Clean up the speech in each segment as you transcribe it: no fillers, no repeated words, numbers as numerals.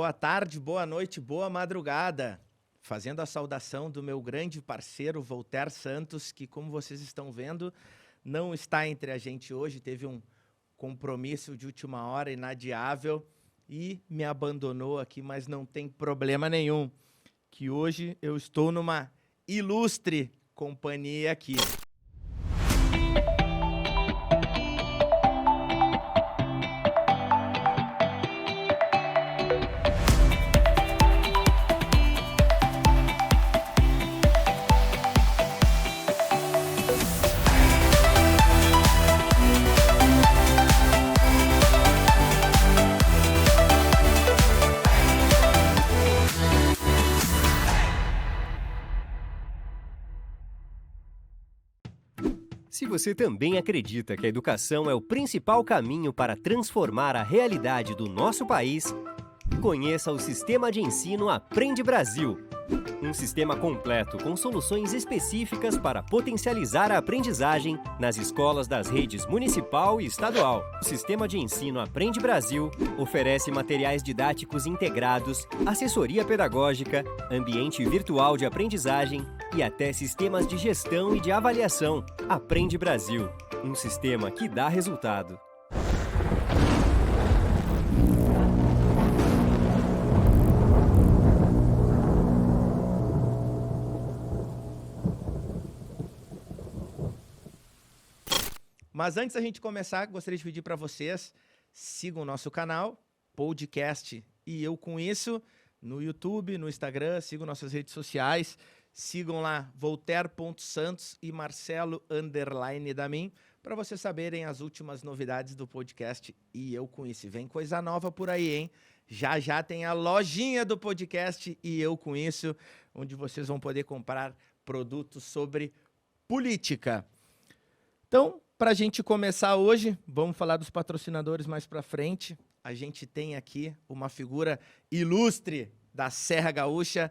boa tarde, boa noite, boa madrugada. Fazendo a saudação do meu grande parceiro Voltaire Santos, que, como vocês estão vendo, não está entre a gente hoje, teve um compromisso de última hora inadiável e me abandonou aqui, mas não tem problema nenhum, que hoje eu estou numa ilustre companhia aqui. Se você também acredita que a educação é o principal caminho para transformar a realidade do nosso país, conheça o Sistema de Ensino Aprende Brasil. Um sistema completo com soluções específicas para potencializar a aprendizagem nas escolas das redes municipal e estadual. O Sistema de Ensino Aprende Brasil oferece materiais didáticos integrados, assessoria pedagógica, ambiente virtual de aprendizagem e até sistemas de gestão e de avaliação. Aprende Brasil, um sistema que dá resultado. Mas antes da gente começar, gostaria de pedir para vocês, sigam o nosso canal, podcast e eu com isso, no YouTube, no Instagram, sigam nossas redes sociais, sigam lá voltaire.santos e Marcelo_Damin, para vocês saberem as últimas novidades do podcast e eu com isso. Vem coisa nova por aí, hein? Já já tem a lojinha do podcast e eu com isso, onde vocês vão poder comprar produtos sobre política. Então, para a gente começar hoje, vamos falar dos patrocinadores mais para frente. A gente tem aqui uma figura ilustre da Serra Gaúcha.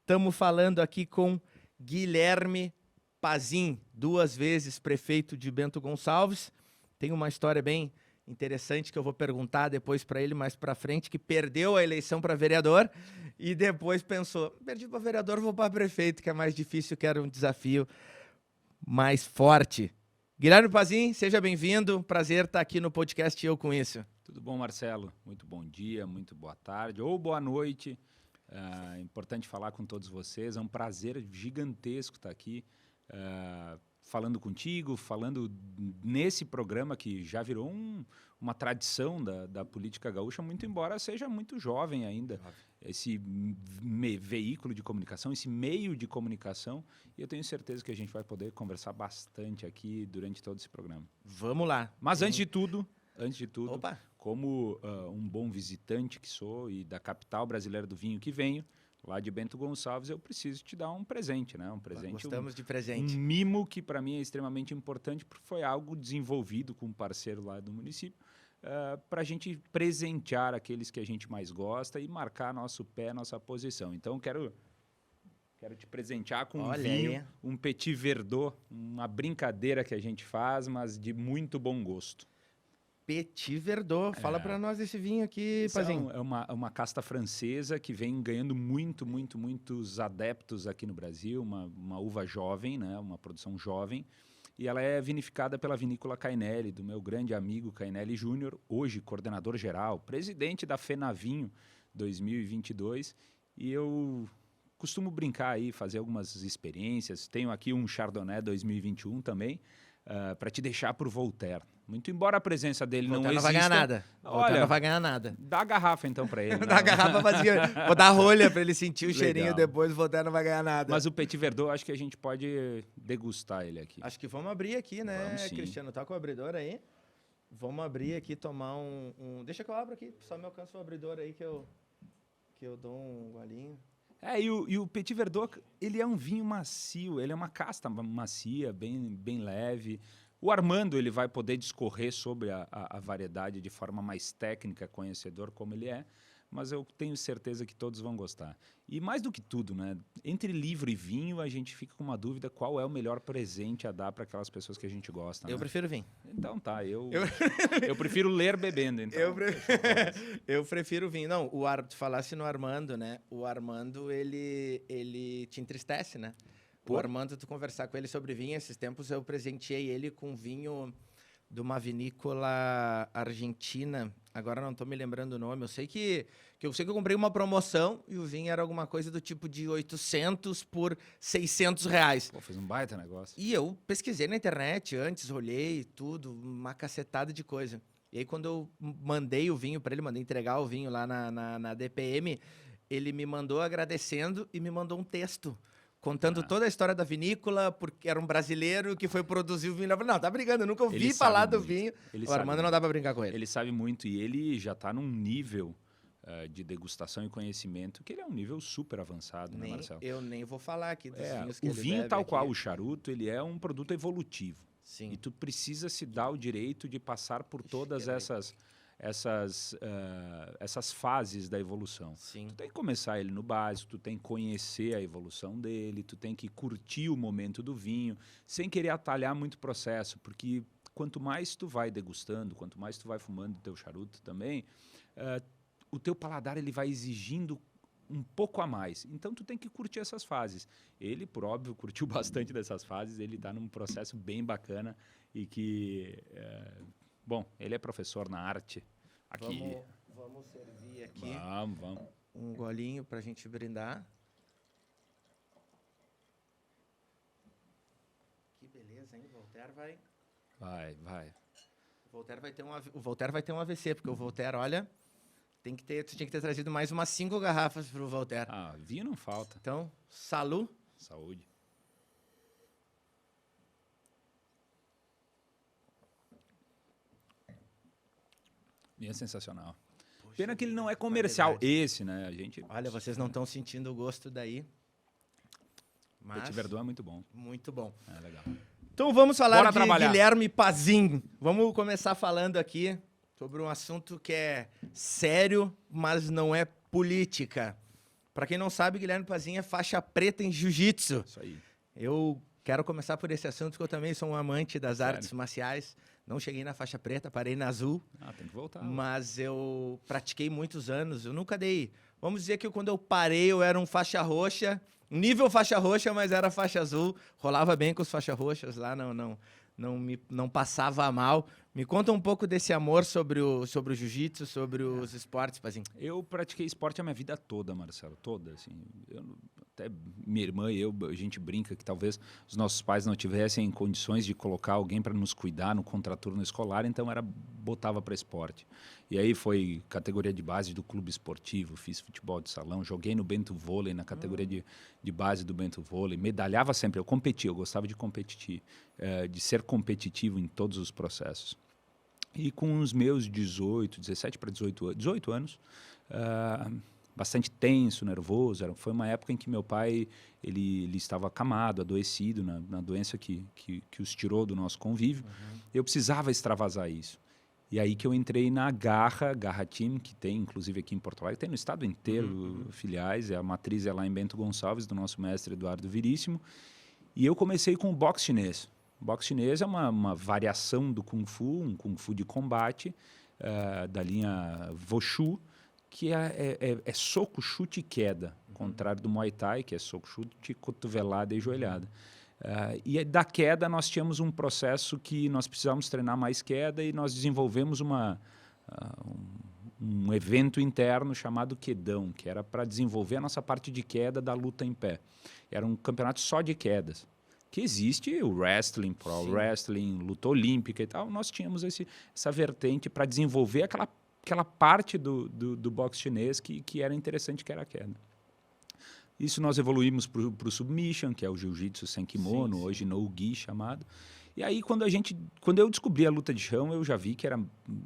Estamos falando aqui com Guilherme Pazin, 2 vezes prefeito de Bento Gonçalves. Tem uma história bem interessante que eu vou perguntar depois para ele mais para frente, que perdeu a eleição para vereador e depois pensou, perdi para vereador, vou para prefeito, que é mais difícil, quero um desafio mais forte. Guilherme Pazin, seja bem-vindo. Prazer estar aqui no podcast Eu Com Isso. Tudo bom, Marcelo? Muito bom dia, muito boa tarde ou boa noite. É importante falar com todos vocês. É um prazer gigantesco estar aqui falando contigo, falando nesse programa que já virou uma tradição da política gaúcha, muito embora seja muito jovem ainda. Esse veículo de comunicação, esse meio de comunicação, e eu tenho certeza que a gente vai poder conversar bastante aqui durante todo esse programa. Vamos lá. Mas antes de tudo, Opa. como um bom visitante que sou e da capital brasileira do vinho que venho, lá de Bento Gonçalves, eu preciso te dar um presente, né? Um presente. Gostamos de presente. Um mimo que para mim é extremamente importante, porque foi algo desenvolvido com um parceiro lá do município, para a gente presentear aqueles que a gente mais gosta e marcar nosso pé, nossa posição. Então, quero te presentear com um vinho, aí. um Petit Verdot, uma brincadeira que a gente faz, mas de muito bom gosto. Petit Verdot. Fala para nós desse vinho aqui, Pazin. É uma casta francesa que vem ganhando muitos adeptos aqui no Brasil, uma uva jovem, né? Uma produção jovem. E ela é vinificada pela vinícola Cainelli, do meu grande amigo Cainelli Júnior, hoje coordenador geral, presidente da FENAVINHO 2022. E eu costumo brincar aí, fazer algumas experiências. Tenho aqui um Chardonnay 2021 também, para te deixar por Voltaire. Muito embora a presença dele não exista... não vai ganhar nada. Olha, não vai ganhar nada. Dá a garrafa então para ele. Dá a garrafa vazia. Vou dar rolha para ele sentir o Legal. cheirinho depois, o Voltaire não vai ganhar nada. Mas o Petit Verdot, acho que a gente pode degustar ele aqui. Acho que vamos abrir aqui, né, Vamos, sim. Cristiano? Tá com o abridor aí? Vamos abrir aqui, tomar um... Deixa que eu abro aqui, só me alcança o abridor aí que eu dou um golinho. E o Petit Verdot, ele é um vinho macio, ele é uma casta macia, bem leve. O Armando ele vai poder discorrer sobre a variedade de forma mais técnica, conhecedor como ele é, mas eu tenho certeza que todos vão gostar. E mais do que tudo, né? Entre livro e vinho, a gente fica com uma dúvida qual é o melhor presente a dar para aquelas pessoas que a gente gosta. Eu prefiro vinho. Então tá, eu prefiro ler bebendo. Então. Eu prefiro vinho. Não, tu falasse no Armando, né? O Armando, ele te entristece, né? O Armando, tu conversar com ele sobre vinho, esses tempos eu presenteei ele com vinho de uma vinícola argentina. Agora não estou me lembrando o nome. Eu sei que eu comprei uma promoção e o vinho era alguma coisa do tipo de 800 por 600 reais. Pô, fez um baita negócio. E eu pesquisei na internet antes, olhei tudo, uma cacetada de coisa. E aí quando eu mandei o vinho para ele, mandei entregar o vinho lá na DPM, ele me mandou agradecendo e me mandou um texto contando toda a história da vinícola, porque era um brasileiro que foi produzir o vinho. Eu falei, não, tá brincando, eu nunca ouvi falar do vinho. O Armando não dá pra brincar com ele. Ele sabe muito e ele já tá num nível de degustação e conhecimento que ele é um nível super avançado, né, Marcelo? Eu nem vou falar aqui dos vinhos que o ele vinho, bebe tal aqui. qual o charuto, ele é um produto evolutivo. Sim. E tu precisa se dar o direito de passar por todas essas fases da evolução. Sim. Tu tem que começar ele no básico, tu tem que conhecer a evolução dele, tu tem que curtir o momento do vinho, sem querer atalhar muito o processo, porque quanto mais tu vai degustando, quanto mais tu vai fumando o teu charuto também, o teu paladar ele vai exigindo um pouco a mais. Então, tu tem que curtir essas fases. Ele, por óbvio, curtiu bastante dessas fases, ele está num processo bem bacana e que... Bom, ele é professor na arte. Aqui. Vamos servir aqui. Vamos. Um golinho pra gente brindar. Que beleza, hein? Voltaire vai... Vai. O Voltaire vai ter um AVC, porque o Voltaire, olha... tu tinha que ter trazido mais umas 5 garrafas pro Voltaire. Vinho não falta. Então, salut. Saúde. Vinho é sensacional. Poxa, pena que ele não é comercial. Esse, né? A gente... Olha, vocês não estão sentindo o gosto daí. Mas... Petit Verdot é muito bom. Muito bom. É legal. Então vamos falar Bora de trabalhar. Guilherme Pazin. Vamos começar falando aqui sobre um assunto que é sério, mas não é política. Para quem não sabe, Guilherme Pazin é faixa preta em jiu-jitsu. Isso aí. Eu quero começar por esse assunto, porque eu também sou um amante das Sério? artes marciais. Não cheguei na faixa preta, parei na azul. Tem que voltar. Mas eu pratiquei muitos anos. Eu nunca dei... Vamos dizer que quando eu parei, eu era um faixa roxa. Nível faixa roxa, mas era faixa azul. Rolava bem com os faixas roxas lá, não passava mal. Me conta um pouco desse amor sobre o jiu-jitsu, sobre os esportes, Pazinho. Eu pratiquei esporte a minha vida toda, Marcelo, toda. Assim, até minha irmã e eu, a gente brinca que talvez os nossos pais não tivessem condições de colocar alguém para nos cuidar no contraturno escolar, então botava para esporte. E aí foi categoria de base do clube esportivo, fiz futebol de salão, joguei no Bento Vôlei, na categoria de base do Bento Vôlei, medalhava sempre, eu competia, eu gostava de competir, de ser competitivo em todos os processos. E com os meus 17 para 18 anos, bastante tenso, nervoso. Foi uma época em que meu pai ele estava acamado, adoecido, na doença que os tirou do nosso convívio. Eu precisava extravasar isso. E aí que eu entrei na Garra Team, que tem inclusive aqui em Porto Alegre, tem no estado inteiro filiais, a matriz é lá em Bento Gonçalves, do nosso mestre Eduardo Viríssimo. E eu comecei com o boxe chinês. O boxe chinês é uma variação do Kung Fu, um Kung Fu de combate, da linha Wushu, que é soco, chute e queda, ao contrário do Muay Thai, que é soco, chute, cotovelada e joelhada. E da queda nós tínhamos um processo que nós precisávamos treinar mais queda e nós desenvolvemos um evento interno chamado Quedão, que era para desenvolver a nossa parte de queda da luta em pé. Era um campeonato só de quedas. Que existe o wrestling, pro wrestling, luta olímpica e tal, nós tínhamos essa vertente para desenvolver aquela parte do boxe chinês que era interessante, que era a queda. Isso nós evoluímos para o submission, que é o jiu-jitsu sem kimono, hoje no gi chamado. E aí, quando eu descobri a luta de chão, eu já vi que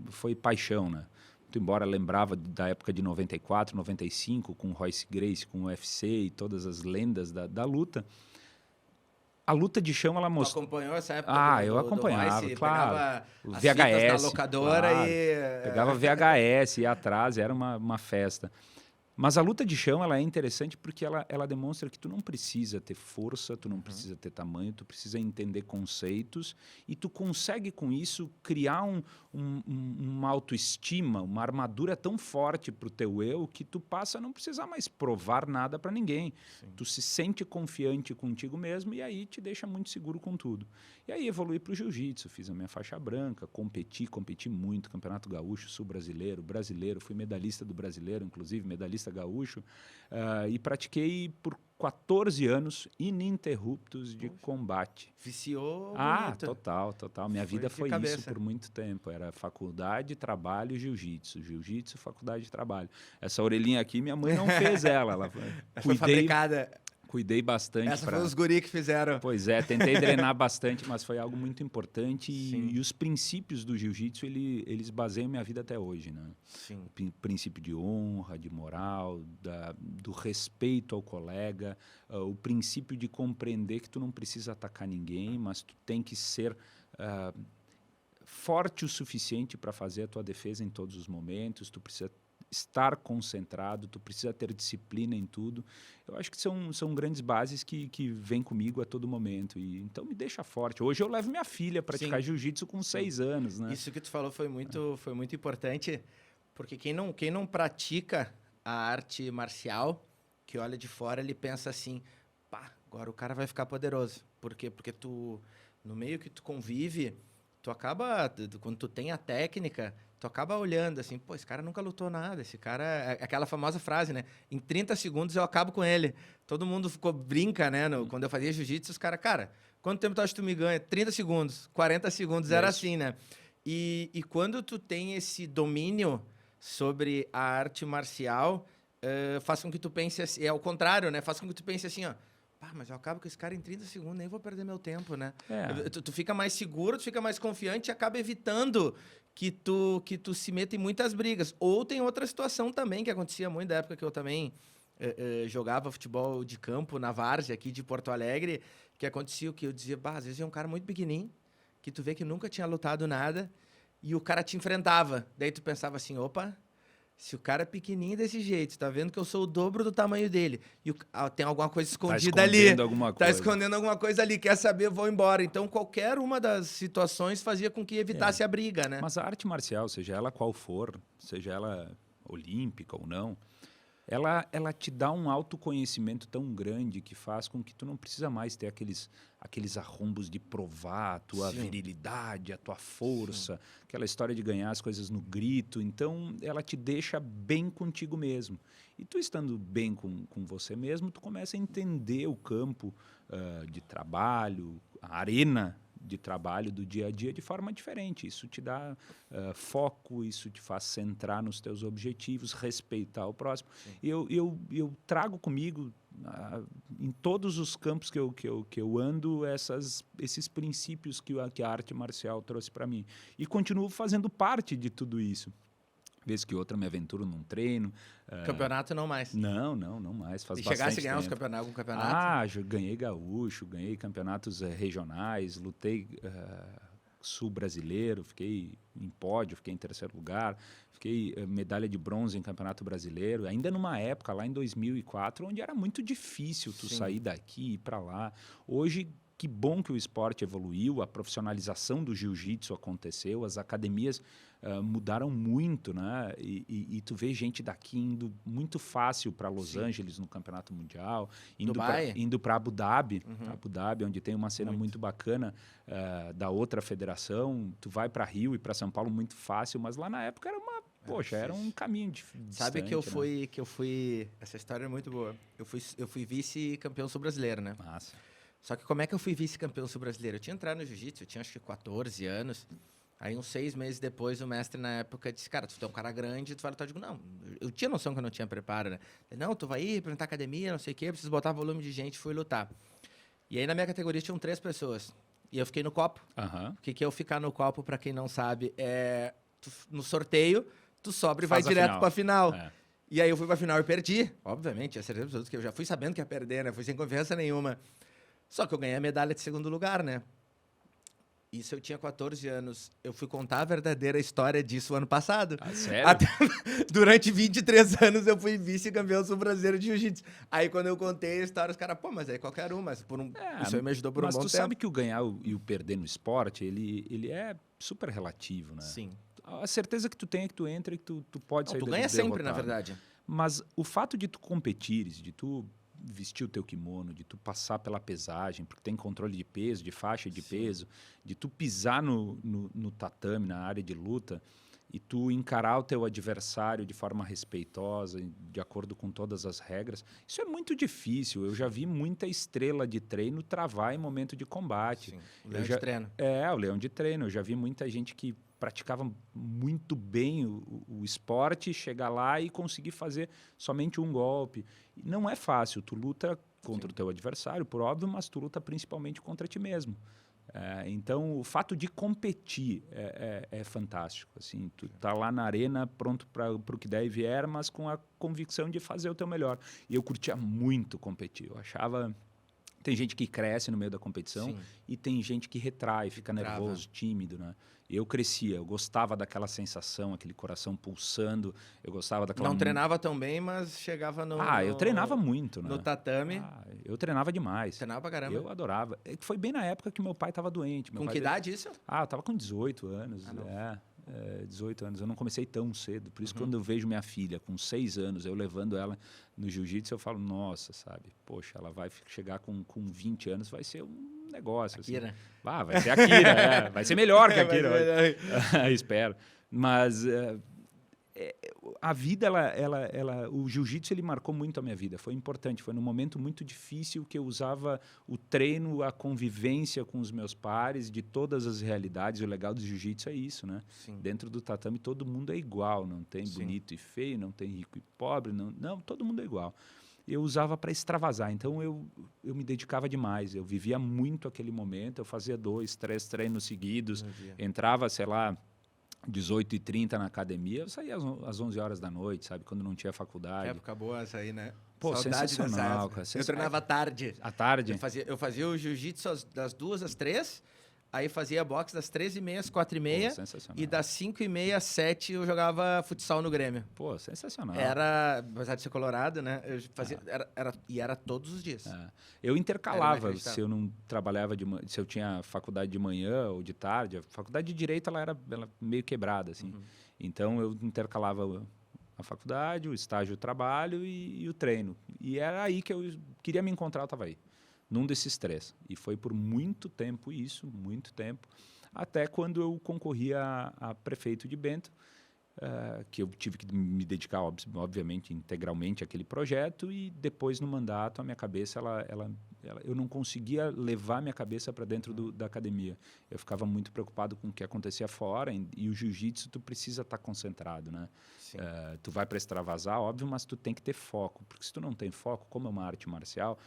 foi paixão, né? Muito embora lembrava da época de 94, 95, com Royce Gracie, com o UFC e todas as lendas da luta, A luta de chão, ela Tu mostrou... acompanhou essa época Eu acompanhava, do Royce, claro. pegava O as VHS, fitas na locadora claro. e... Pegava VHS, ia atrás, era uma festa. Mas a luta de chão, ela é interessante porque ela demonstra que tu não precisa ter força, tu não precisa ter tamanho, tu precisa entender conceitos e tu consegue, com isso, criar uma autoestima, uma armadura tão forte para o teu eu que tu passa a não precisar mais provar nada para ninguém. Sim. Tu se sente confiante contigo mesmo e aí te deixa muito seguro com tudo. E aí evolui para o jiu-jitsu, fiz a minha faixa branca, competi muito, Campeonato Gaúcho, Sul Brasileiro, fui medalhista do Brasileiro, inclusive, medalhista gaúcho, e pratiquei por 14 anos ininterruptos de combate. Viciou bonito. Total. Minha vida foi cabeça. isso por muito tempo. Era faculdade, trabalho e jiu-jitsu. Jiu-jitsu, faculdade e trabalho. Essa orelhinha aqui, minha mãe não fez ela. Foi fabricada. Cuidei bastante. Essa foi os guri que fizeram. Pois é, tentei drenar bastante, mas foi algo muito importante. Sim. E os princípios do jiu-jitsu, eles baseiam minha vida até hoje, né? Sim. O princípio de honra, de moral, do respeito ao colega, o princípio de compreender que tu não precisa atacar ninguém, mas tu tem que ser forte o suficiente para fazer a tua defesa em todos os momentos, tu precisa estar concentrado, tu precisa ter disciplina em tudo. Eu acho que são grandes bases que vêm comigo a todo momento. E então me deixa forte. Hoje eu levo minha filha a praticar jiu-jitsu com 6 anos, né? Isso que tu falou foi muito importante, porque quem não pratica a arte marcial, que olha de fora, ele pensa assim, pá, agora o cara vai ficar poderoso. Por quê? Porque tu, no meio que tu convive, tu acaba, quando tu tem a técnica, tu acaba olhando assim, pô, esse cara nunca lutou nada, esse cara... Aquela famosa frase, né? Em 30 segundos eu acabo com ele. Todo mundo brinca, né? Quando eu fazia jiu-jitsu, os caras, cara, quanto tempo tu acha que tu me ganha? 30 segundos, 40 segundos, era assim, né? E quando tu tem esse domínio sobre a arte marcial, faz com que tu pense assim, é o contrário, né? Faz com que tu pense assim, ó, pá, mas eu acabo com esse cara em 30 segundos, nem vou perder meu tempo, né? Tu fica mais seguro, tu fica mais confiante e acaba evitando que tu se meta em muitas brigas. Ou tem outra situação também, que acontecia muito da época que eu também jogava futebol de campo na várzea aqui de Porto Alegre, que acontecia o que eu dizia, bah, às vezes é um cara muito pequenininho, que tu vê que nunca tinha lutado nada, e o cara te enfrentava. Daí tu pensava assim, opa, se o cara é pequenininho desse jeito, tá vendo que eu sou o dobro do tamanho dele, e tem alguma coisa escondida ali. Tá escondendo alguma coisa ali, quer saber, vou embora. Então, qualquer uma das situações fazia com que evitasse a briga, né? Mas a arte marcial, seja ela qual for, seja ela olímpica ou não, ela te dá um autoconhecimento tão grande que faz com que tu não precisa mais ter aqueles arrombos de provar a tua virilidade, a tua força, aquela história de ganhar as coisas no grito. Então, ela te deixa bem contigo mesmo. E tu estando bem com você mesmo, tu começa a entender o campo de trabalho, a arena de trabalho do dia a dia de forma diferente. Isso te dá foco, isso te faz centrar nos teus objetivos, respeitar o próximo. Eu trago comigo, em todos os campos que eu ando, esses princípios que a arte marcial trouxe para mim. E continuo fazendo parte de tudo isso. Vez que outra me aventuro num treino. Campeonato não mais? Não mais. Faz bastante tempo. Chegasse a ganhar algum campeonato? Ganhei gaúcho, ganhei campeonatos regionais, lutei sul brasileiro, fiquei em pódio, fiquei em 3º lugar, fiquei medalha de bronze em campeonato brasileiro, ainda numa época, lá em 2004, onde era muito difícil tu sair daqui e ir para lá. Hoje, que bom que o esporte evoluiu, a profissionalização do jiu-jitsu aconteceu, as academias mudaram muito, né? E tu vê gente daqui indo muito fácil para Los Angeles no Campeonato Mundial, indo para Abu Dhabi, onde tem uma cena muito bacana da outra federação. Tu vai para Rio e para São Paulo muito fácil, mas lá na época era era um caminho distante. Sabe que eu fui... Essa história é muito boa. Eu fui vice-campeão sul-brasileiro, né? Massa. Só que como é que eu fui vice-campeão sul-brasileiro? Eu tinha entrado no jiu-jitsu, eu tinha acho que 14 anos. Aí, uns 6 meses depois, o mestre, na época, disse, cara, tu é um cara grande, tu vai lutar. Eu digo, não, eu tinha noção que eu não tinha preparo, né? Não, tu vai ir representar a academia, não sei o quê, preciso botar volume de gente, fui lutar. E aí, na minha categoria, tinham 3 pessoas. E eu fiquei no copo. O que é eu ficar no copo, pra quem não sabe, no sorteio, tu sobe e vai direto pra final. E aí, eu fui pra final e perdi. Obviamente, tinha certeza absoluta que eu já fui sabendo que ia perder, né? Fui sem confiança nenhuma. Só que eu ganhei a medalha de segundo lugar, né? Isso eu tinha 14 anos. Eu fui contar a verdadeira história disso ano passado. Ah, sério? Durante 23 anos eu fui vice-campeão sul-brasileiro de jiu-jitsu. Aí quando eu contei a história, os caras, pô, mas aí qualquer um, mas isso aí me ajudou por um bom tempo. Mas tu sabe que o ganhar e o perder no esporte, ele é super relativo, né? Sim. A certeza que tu tem é que tu entra e que tu pode sair Tu dali ganha sempre, na derrotado. verdade. Mas o fato de tu competires, de tu vestir o teu kimono, de tu passar pela pesagem, porque tem controle de peso, de faixa de peso, de tu pisar no tatame, na área de luta, e tu encarar o teu adversário de forma respeitosa, de acordo com todas as regras, isso é muito difícil. Eu já vi muita estrela de treino travar em momento de combate. Sim. O leão de treino. O leão de treino. Eu já vi muita gente que praticava muito bem o esporte, chegar lá e conseguir fazer somente um golpe. Não é fácil. Tu luta contra o teu adversário, por óbvio, mas tu luta principalmente contra ti mesmo. Então, o fato de competir é fantástico. Assim, tu tá lá na arena pronto para o que der e vier, mas com a convicção de fazer o teu melhor. E eu curtia muito competir. Eu achava... Tem gente que cresce no meio da competição. Sim. E tem gente que retrai, fica nervoso, tímido, né? Eu crescia, eu gostava daquela sensação, aquele coração pulsando, eu gostava daquela... Não treinava tão bem, mas chegava no... eu treinava muito, né? No tatame. Eu treinava demais. Treinava pra caramba. Eu adorava. Foi bem na época que meu pai estava doente. Com que idade isso? Eu tava com 18 anos. 18 anos. Eu não comecei tão cedo. Por isso, quando eu vejo minha filha com 6 anos, eu levando ela no jiu-jitsu, eu falo, nossa, sabe? Poxa, ela vai chegar com 20 anos, vai ser um negócio. Akira. Assim. Vai ser a Akira, vai ser melhor que a Akira. Espero. Mas a vida, o jiu-jitsu, ele marcou muito a minha vida. Foi importante. Foi num momento muito difícil que eu usava o treino, a convivência com os meus pares, de todas as realidades. O legal do jiu-jitsu é isso, né? Sim. Dentro do tatame, todo mundo é igual. Não tem bonito e feio, não tem rico e pobre. Não, todo mundo é igual. Eu usava para extravasar, então eu me dedicava demais, eu vivia muito aquele momento, eu fazia 2, 3 treinos seguidos, entrava, sei lá, 18h30 na academia, eu saía às 11 horas da noite, sabe, quando não tinha faculdade. Época boa essa aí, né? Pô, sensacional, cara. Eu treinava à tarde. À tarde? Eu fazia o jiu-jitsu das 2 às 3, aí fazia boxe das 13h30 às 4h30, e das 5h30 às 7 eu jogava futsal no Grêmio. Pô, sensacional. Era, apesar de ser colorado, né? Eu fazia, era todos os dias. Eu intercalava, se eu não trabalhava, se eu tinha faculdade de manhã ou de tarde. A faculdade de Direito ela era meio quebrada, assim. Então eu intercalava a faculdade, o estágio, o trabalho e o treino. E era aí que eu queria me encontrar, eu estava aí. Num desses 3. E foi por muito tempo isso, muito tempo, até quando eu concorri a prefeito de Bento, que eu tive que me dedicar, obviamente, integralmente àquele projeto, e depois, no mandato, a minha cabeça, eu não conseguia levar minha cabeça para dentro da academia. Eu ficava muito preocupado com o que acontecia fora, e o jiu-jitsu, tu precisa estar concentrado, né? Tu vai para extravasar, óbvio, mas tu tem que ter foco, porque se tu não tem foco, como é uma arte marcial...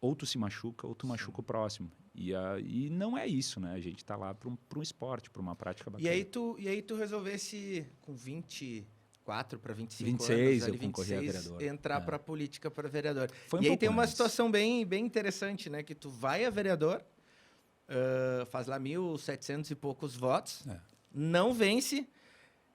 ou tu se machuca, ou tu machuca o próximo. E não é isso, né? A gente tá lá para um esporte, para uma prática bacana. E aí tu resolvesse, com 24 para 25 26, anos, eu concorri a vereador. Entrar para a política, para vereador. Foi um e aí pouco tem uma antes. situação bem interessante, né? Que tu vai a vereador, faz lá 1.700 e poucos votos, não vence...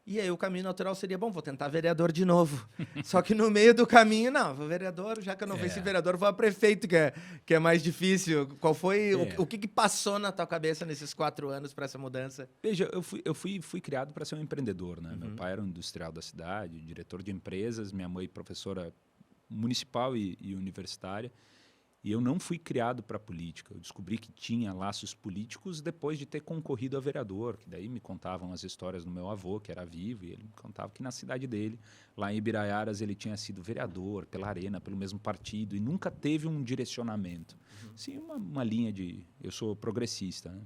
E aí o caminho natural seria, bom, vou tentar vereador de novo. Só que no meio do caminho, não, vou vereador, já que eu não venci vereador, vou a prefeito, que é mais difícil. Qual foi, o que passou na tua cabeça nesses 4 anos para essa mudança? Veja, eu fui criado para ser um empreendedor, né? Meu pai era um industrial da cidade, diretor de empresas, minha mãe professora municipal e universitária. E eu não fui criado para a política. Eu descobri que tinha laços políticos depois de ter concorrido a vereador, que daí me contavam as histórias do meu avô, que era vivo, e ele me contava que na cidade dele, lá em Ibiraiaras, ele tinha sido vereador pela Arena, pelo mesmo partido, e nunca teve um direcionamento. Sim, uma linha de... Eu sou progressista, né?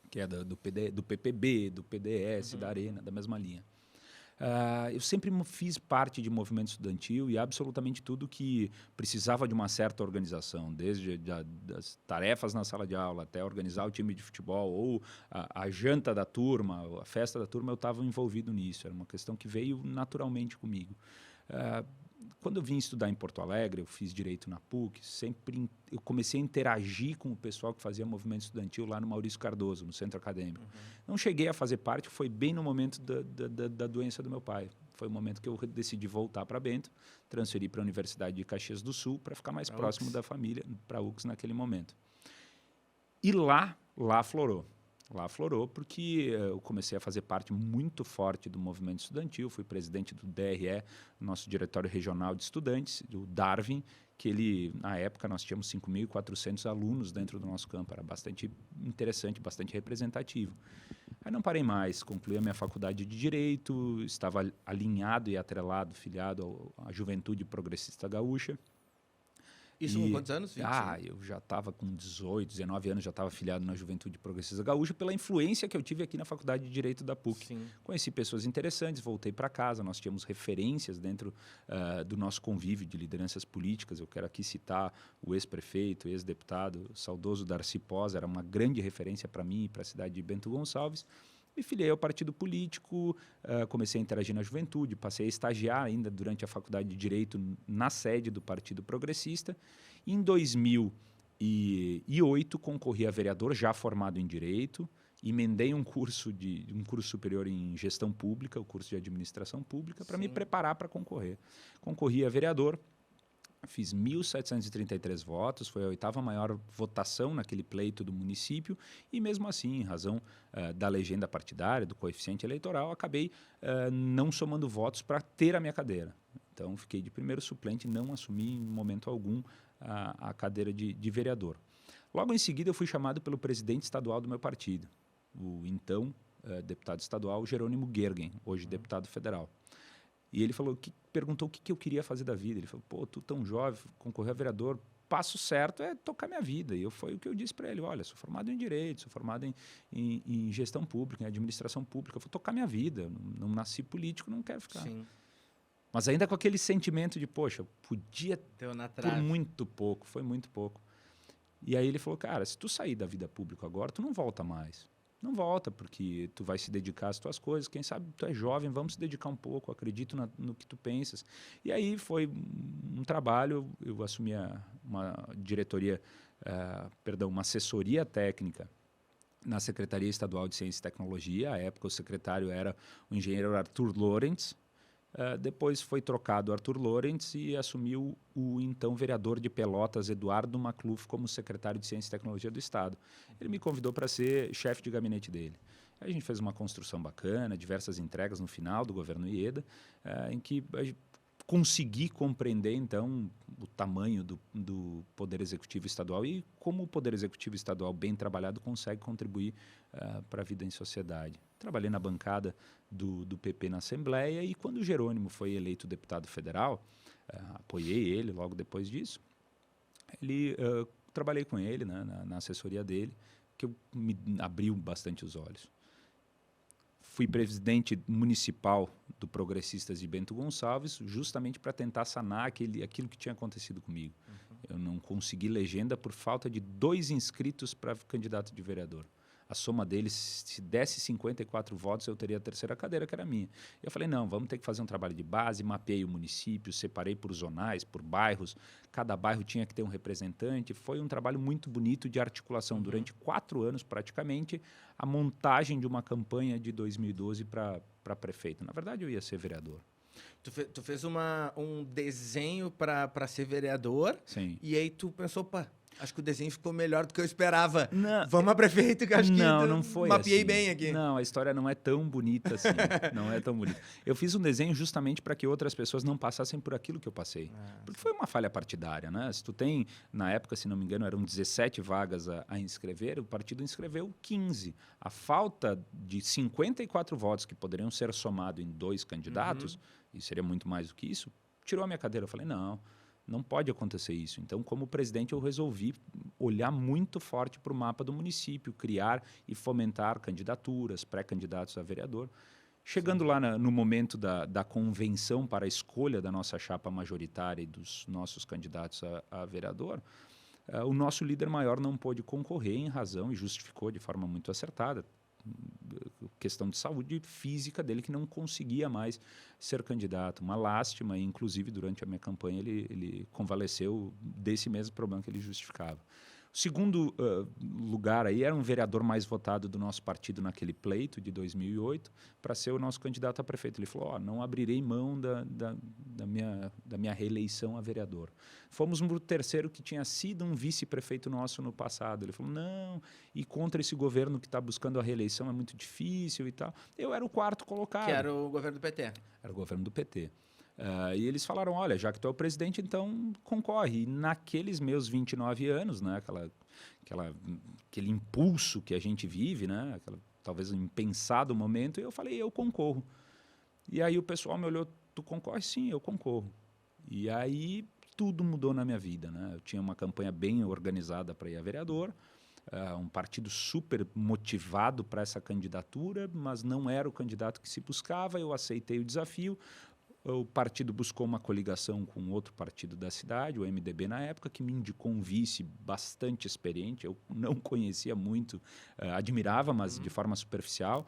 Que é do PPB, do PDS, da Arena, da mesma linha. Eu sempre fiz parte de movimento estudantil e absolutamente tudo que precisava de uma certa organização, desde das tarefas na sala de aula até organizar o time de futebol ou a janta da turma, a festa da turma, eu estava envolvido nisso. Era uma questão que veio naturalmente comigo. quando eu vim estudar em Porto Alegre, eu fiz direito na PUC, eu comecei a interagir com o pessoal que fazia movimento estudantil lá no Maurício Cardoso, no centro acadêmico. Não cheguei a fazer parte, foi bem no momento da doença do meu pai. Foi o momento que eu decidi voltar para Bento, transferi para a Universidade de Caxias do Sul para ficar mais próximo da família, para a UX naquele momento. E lá aflorou. Lá aflorou porque eu comecei a fazer parte muito forte do movimento estudantil, fui presidente do DRE, nosso Diretório Regional de Estudantes, do Darwin, que ele, na época, nós tínhamos 5.400 alunos dentro do nosso campo, era bastante interessante, bastante representativo. Aí não parei mais, concluí a minha faculdade de Direito, estava alinhado e atrelado, filiado à Juventude Progressista Gaúcha. Isso com quantos anos? 20? Eu já estava com 18, 19 anos, já estava afiliado na Juventude Progressista Gaúcha pela influência que eu tive aqui na Faculdade de Direito da PUC. Sim. Conheci pessoas interessantes, voltei para casa, nós tínhamos referências dentro do nosso convívio de lideranças políticas. Eu quero aqui citar o ex-prefeito, ex-deputado, saudoso Darcy Pós, era uma grande referência para mim e para a cidade de Bento Gonçalves. Me filiei ao partido político, comecei a interagir na juventude, passei a estagiar ainda durante a faculdade de Direito na sede do Partido Progressista. Em 2008, concorri a vereador, já formado em Direito, emendei um curso superior em Gestão Pública, o curso de Administração Pública, para me preparar para concorrer. Concorri a vereador, fiz 1.733 votos, foi a 8ª maior votação naquele pleito do município e mesmo assim, em razão da legenda partidária, do coeficiente eleitoral, acabei não somando votos para ter a minha cadeira. Então, fiquei de primeiro suplente e não assumi em momento algum a cadeira de vereador. Logo em seguida, eu fui chamado pelo presidente estadual do meu partido, o então deputado estadual Jerônimo Gergen, hoje deputado federal. E ele perguntou o que eu queria fazer da vida. Ele falou, pô, tu tão jovem, concorrer a vereador, passo certo é tocar minha vida. E foi o que eu disse para ele, olha, sou formado em Direito, sou formado em Gestão Pública, em Administração Pública, eu vou tocar minha vida, não nasci político, não quero ficar. Sim. Mas ainda com aquele sentimento de, poxa, podia Deu na por trave. muito pouco, foi muito pouco. E aí ele falou, cara, se tu sair da vida pública agora, tu não volta mais. Não volta, porque tu vai se dedicar às tuas coisas. Quem sabe tu é jovem, vamos se dedicar um pouco, acredito no que tu pensas. E aí foi um trabalho, eu assumi uma diretoria, uma assessoria técnica na Secretaria Estadual de Ciência e Tecnologia. À época o secretário era o engenheiro Arthur Lorentz. Depois foi trocado Arthur Lorentz e assumiu o então vereador de Pelotas, Eduardo Macluf, como secretário de Ciência e Tecnologia do Estado. Ele me convidou para ser chefe de gabinete dele. Aí a gente fez uma construção bacana, diversas entregas no final do governo Ieda, em que consegui compreender, então, o tamanho do Poder Executivo Estadual e como o Poder Executivo Estadual, bem trabalhado, consegue contribuir para a vida em sociedade. Trabalhei na bancada do PP na Assembleia e quando o Jerônimo foi eleito deputado federal, apoiei ele logo depois disso. Trabalhei com ele, né, na assessoria dele, que me abriu bastante os olhos. Fui presidente municipal do Progressistas de Bento Gonçalves, justamente para tentar sanar aquilo que tinha acontecido comigo. Eu não consegui legenda por falta de 2 inscritos para candidato de vereador. A soma deles, se desse 54 votos, eu teria a 3ª cadeira, que era minha. Eu falei, não, vamos ter que fazer um trabalho de base, mapeei o município, separei por zonais, por bairros, cada bairro tinha que ter um representante. Foi um trabalho muito bonito de articulação. Durante 4 anos, praticamente, a montagem de uma campanha de 2012 para prefeito. Na verdade, eu ia ser vereador. Tu fez um desenho para ser vereador. Sim. E aí tu pensou, pá, acho que o desenho ficou melhor do que eu esperava. Não, Vamos a prefeito, que acho que não foi mapeei assim. bem aqui. Não, a história não é tão bonita assim. Não é tão bonita. Eu fiz um desenho justamente para que outras pessoas não passassem por aquilo que eu passei. Porque foi uma falha partidária, né? Se tu tem, na época, se não me engano, eram 17 vagas a inscrever, o partido inscreveu 15. A falta de 54 votos que poderiam ser somados em 2 candidatos, e seria muito mais do que isso, tirou a minha cadeira. Eu falei, não pode acontecer isso. Então, como presidente, eu resolvi olhar muito forte para o mapa do município, criar e fomentar candidaturas, pré-candidatos a vereador. Chegando lá no momento da convenção para a escolha da nossa chapa majoritária e dos nossos candidatos a vereador, o nosso líder maior não pôde concorrer em razão, e justificou de forma muito acertada, questão de saúde física dele, que não conseguia mais ser candidato. Uma lástima, e inclusive durante a minha campanha ele convaleceu desse mesmo problema que ele justificava. O segundo lugar aí era um vereador mais votado do nosso partido naquele pleito de 2008 para ser o nosso candidato a prefeito. Ele falou, não abrirei mão da minha reeleição a vereador. Fomos no terceiro, que tinha sido um vice-prefeito nosso no passado. Ele falou, não, e contra esse governo que está buscando a reeleição é muito difícil e tal. Eu era o quarto colocado. Que era o governo do PT. Era o governo do PT. E eles falaram, olha, já que tu é o presidente, então concorre. E naqueles meus 29 anos, né, aquele impulso que a gente vive, né, talvez um impensado momento, eu falei, eu concorro. E aí o pessoal me olhou, tu concorre? Sim, eu concorro. E aí tudo mudou na minha vida, né? Eu tinha uma campanha bem organizada para ir a vereador, um partido super motivado para essa candidatura, mas não era o candidato que se buscava, eu aceitei o desafio. O partido buscou uma coligação com outro partido da cidade, o MDB na época, que me indicou um vice bastante experiente. Eu não conhecia muito, admirava, mas de forma superficial.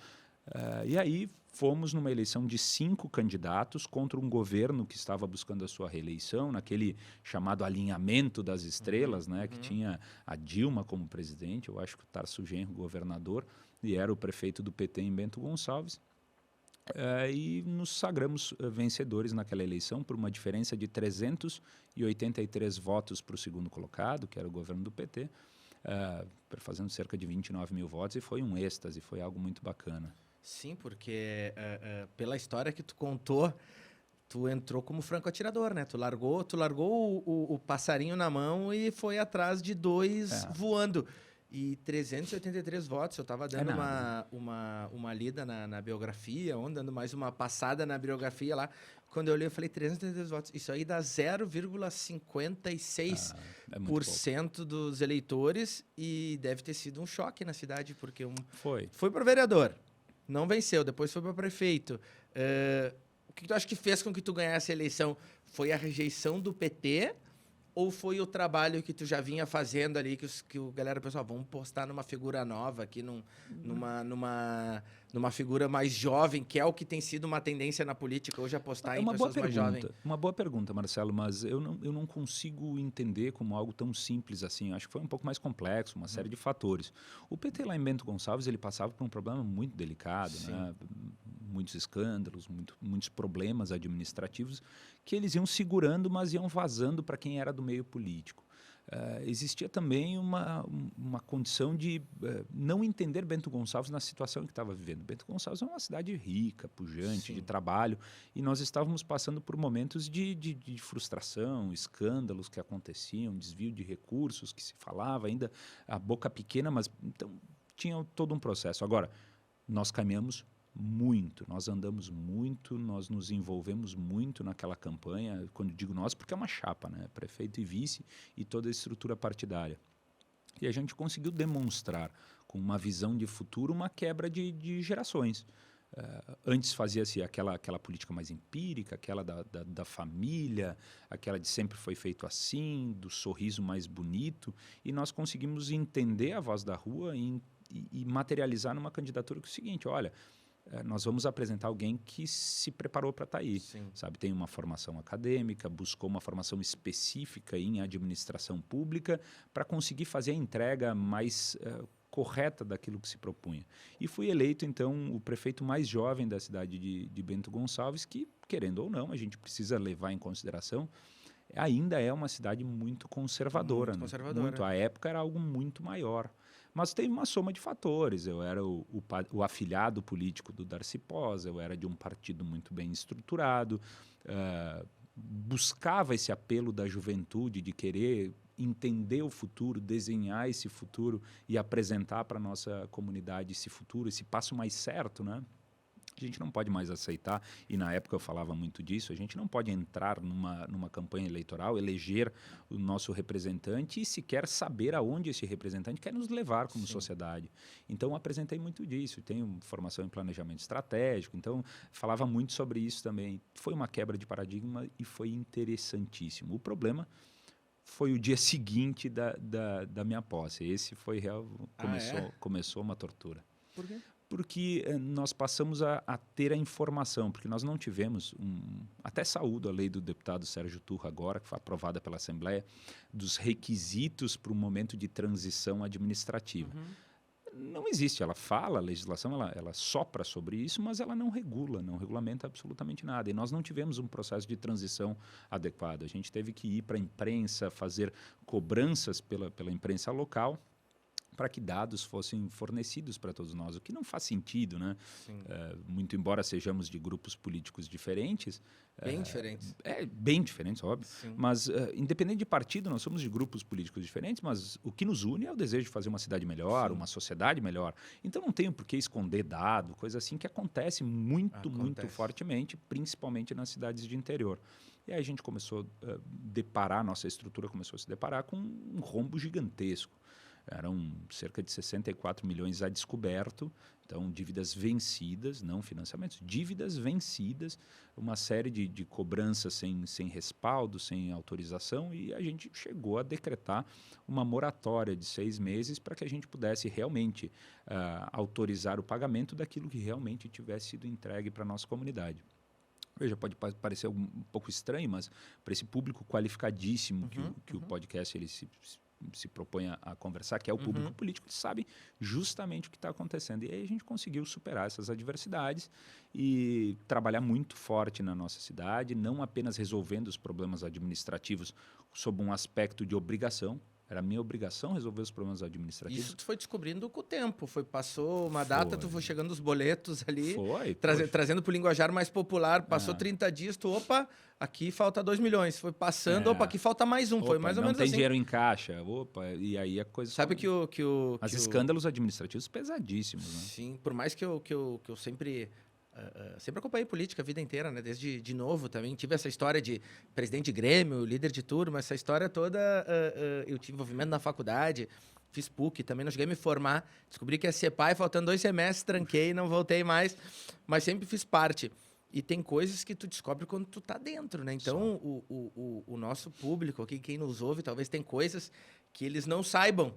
E aí fomos numa eleição de 5 candidatos contra um governo que estava buscando a sua reeleição, naquele chamado alinhamento das estrelas, né, que tinha a Dilma como presidente, eu acho que o Tarso Genro governador, e era o prefeito do PT em Bento Gonçalves. E nos sagramos vencedores naquela eleição por uma diferença de 383 votos para o segundo colocado, que era o governo do PT, fazendo cerca de 29 mil votos, e foi um êxtase, foi algo muito bacana. Sim, porque pela história que tu contou, tu entrou como franco-atirador, né? Tu largou o passarinho na mão e foi atrás de 2 voando. E 383 votos, eu estava dando uma lida na biografia, dando mais uma passada na biografia lá. Quando eu olhei, eu falei 383 votos. Isso aí dá 0,56% dos eleitores, e deve ter sido um choque na cidade, porque foi para vereador, não venceu, depois foi para prefeito. O que tu acha que fez com que tu ganhasse a eleição? Foi a rejeição do PT? Ou foi o trabalho que tu já vinha fazendo ali, que o galera, pessoal, vamos postar numa figura nova aqui, numa figura mais jovem, que é o que tem sido uma tendência na política hoje, apostar em pessoas mais jovens? Uma boa pergunta, Marcelo, mas eu não consigo entender como algo tão simples assim. Eu acho que foi um pouco mais complexo, uma série de fatores. O PT lá em Bento Gonçalves, ele passava por um problema muito delicado, né? Muitos escândalos, muitos problemas administrativos que eles iam segurando, mas iam vazando para quem era do meio político. Existia também uma condição de não entender Bento Gonçalves na situação que estava vivendo. Bento Gonçalves é uma cidade rica, pujante, de trabalho, e nós estávamos passando por momentos de frustração, escândalos que aconteciam, desvio de recursos que se falava, ainda a boca pequena, mas então tinha todo um processo. Agora, nós caminhamos muito, nós andamos muito, nós nos envolvemos muito naquela campanha, quando digo nós, porque é uma chapa, né? Prefeito e vice e toda a estrutura partidária. E a gente conseguiu demonstrar, com uma visão de futuro, uma quebra de gerações. Antes fazia-se aquela política mais empírica, aquela da família, aquela de sempre foi feito assim, do sorriso mais bonito, e nós conseguimos entender a voz da rua e materializar numa candidatura que é o seguinte, olha, nós vamos apresentar alguém que se preparou para estar aí, sabe? Tem uma formação acadêmica, buscou uma formação específica em administração pública para conseguir fazer a entrega mais correta daquilo que se propunha. E fui eleito, então, o prefeito mais jovem da cidade de Bento Gonçalves, que, querendo ou não, a gente precisa levar em consideração, ainda é uma cidade muito conservadora. Muito conservadora. Muito. A época era algo muito maior. Mas teve uma soma de fatores. Eu era o afilhado político do Darcy Posa, eu era de um partido muito bem estruturado, buscava esse apelo da juventude de querer entender o futuro, desenhar esse futuro e apresentar para a nossa comunidade esse futuro, esse passo mais certo, né? A gente não pode mais aceitar, e na época eu falava muito disso, a gente não pode entrar numa campanha eleitoral, eleger o nosso representante e sequer saber aonde esse representante quer nos levar como sociedade. Então, eu apresentei muito disso, tenho formação em planejamento estratégico, então falava muito sobre isso também. Foi uma quebra de paradigma e foi interessantíssimo. O problema foi o dia seguinte da minha posse. Esse foi real, começou uma tortura. Por quê? porque nós passamos a ter a informação, porque nós não tivemos, até saúdo a lei do deputado Sérgio Turra agora, que foi aprovada pela Assembleia, dos requisitos para o momento de transição administrativa. Não existe, ela fala, a legislação ela sopra sobre isso, mas ela não regula, não regulamenta absolutamente nada. E nós não tivemos um processo de transição adequado. A gente teve que ir para a imprensa, fazer cobranças pela imprensa local, para que dados fossem fornecidos para todos nós, o que não faz sentido, né? Muito embora sejamos de grupos políticos diferentes. Bem diferentes. Bem diferentes, óbvio. Sim. Mas, independente de partido, nós somos de grupos políticos diferentes, mas o que nos une é o desejo de fazer uma cidade melhor, Sim. uma sociedade melhor. Então, não tenho por que esconder dado, coisa assim que acontece muito fortemente, principalmente nas cidades de interior. E aí a gente começou a deparar, nossa estrutura começou a se deparar com um rombo gigantesco. Eram cerca de 64 milhões a descoberto, então dívidas vencidas, não financiamentos, dívidas vencidas, uma série de cobranças sem respaldo, sem autorização, e a gente chegou a decretar uma moratória de 6 meses para que a gente pudesse realmente autorizar o pagamento daquilo que realmente tivesse sido entregue para a nossa comunidade. Veja, pode parecer um pouco estranho, mas para esse público qualificadíssimo que o podcast ele se propõe a conversar, que é o público político, eles sabem justamente o que está acontecendo. E aí a gente conseguiu superar essas adversidades e trabalhar muito forte na nossa cidade, não apenas resolvendo os problemas administrativos sob um aspecto de obrigação. Era minha obrigação resolver os problemas administrativos. Isso tu foi descobrindo com o tempo. Passou uma data, tu foi chegando os boletos ali, Foi. trazendo para o linguajar mais popular. Passou 30 dias, opa, aqui falta 2 milhões. Foi passando, opa, aqui falta mais um. Foi mais ou menos assim. Não tem dinheiro em caixa, e aí a coisa... Sabe Mas escândalos administrativos pesadíssimos, né? Sim, por mais que eu sempre acompanhei política a vida inteira, né? Desde de novo também. Tive essa história de presidente de Grêmio, líder de turma, essa história toda. Eu tive envolvimento na faculdade, fiz PUC, também não cheguei a me formar. Descobri que ia ser pai, faltando 2 semestres, tranquei, não voltei mais. Mas sempre fiz parte. E tem coisas que tu descobre quando tu tá dentro, né? Então, o nosso público aqui, quem nos ouve, talvez tem coisas que eles não saibam.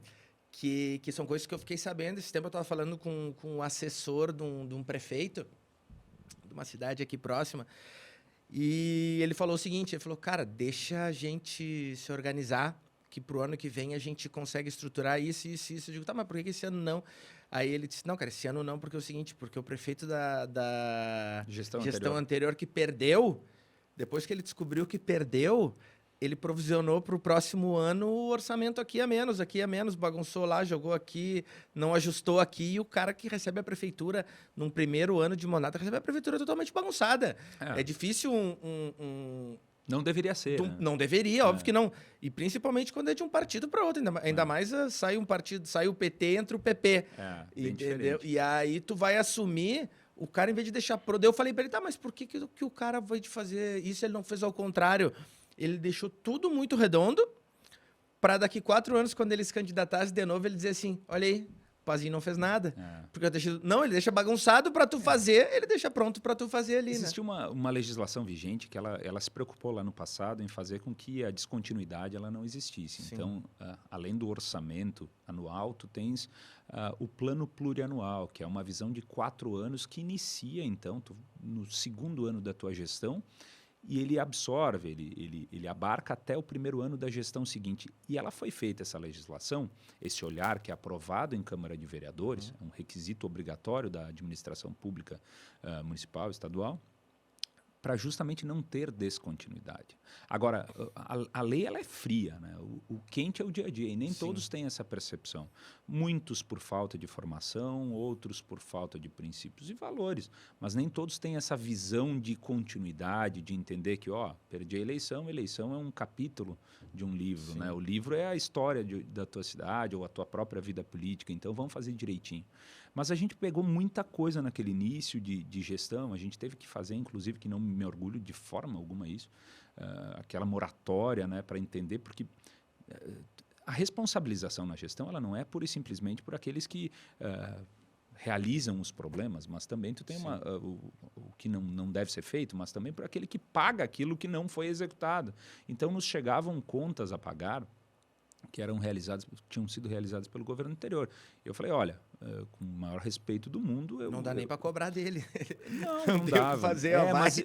Que são coisas que eu fiquei sabendo. Esse tempo eu estava falando com o assessor de um prefeito, uma cidade aqui próxima, e ele falou o seguinte, ele falou, cara, deixa a gente se organizar, que pro ano que vem a gente consegue estruturar isso. Eu digo, tá, mas por que esse ano não? Aí ele disse, não, cara, esse ano não, porque é o seguinte, porque o prefeito da gestão anterior que perdeu, depois que ele descobriu que perdeu, ele provisionou para o próximo ano o orçamento aqui a menos, bagunçou lá, jogou aqui, não ajustou aqui, e o cara que recebe a prefeitura num primeiro ano de mandato recebe a prefeitura totalmente bagunçada. É difícil Não deveria ser. Né? Não deveria, óbvio que não. E principalmente quando é de um partido para outro. Ainda mais sai um partido, sai o PT, entra o PP. Entendeu? E aí tu vai assumir... O cara, em vez de deixar... Eu falei para ele, tá, mas por que o cara vai te fazer isso? Ele não fez ao contrário. Ele deixou tudo muito redondo para daqui 4 anos, quando ele se candidatasse de novo, ele dizer assim, olha aí, o Pazinho não fez nada. Porque eu deixei... Não, ele deixa bagunçado para tu fazer, ele deixa pronto para tu fazer ali, Existe uma legislação vigente que ela se preocupou lá no passado em fazer com que a descontinuidade ela não existisse. Sim. Então, além do orçamento anual, tu tens o plano plurianual, que é uma visão de 4 anos que inicia, então, no segundo ano da tua gestão, e ele absorve, ele abarca até o primeiro ano da gestão seguinte. E ela foi feita, essa legislação, esse olhar que é aprovado em Câmara de Vereadores, é um requisito obrigatório da administração pública municipal, estadual, para justamente não ter descontinuidade. Agora, a lei ela é fria, né? O quente é o dia a dia, e nem todos têm essa percepção. Muitos por falta de formação, outros por falta de princípios e valores, mas nem todos têm essa visão de continuidade, de entender que, perdi a eleição é um capítulo de um livro, né? O livro é a história da tua cidade ou a tua própria vida política, então vamos fazer direitinho. Mas a gente pegou muita coisa naquele início de gestão, a gente teve que fazer, inclusive, que não me orgulho de forma alguma isso, aquela moratória, né, para entender, porque a responsabilização na gestão ela não é pura e simplesmente por aqueles que realizam os problemas, mas também tu tem o que não deve ser feito, mas também por aquele que paga aquilo que não foi executado. Então, nos chegavam contas a pagar que tinham sido realizadas pelo governo anterior. Eu falei, olha, com o maior respeito do mundo... Não dá nem para cobrar dele. Não tem o dava. que fazer,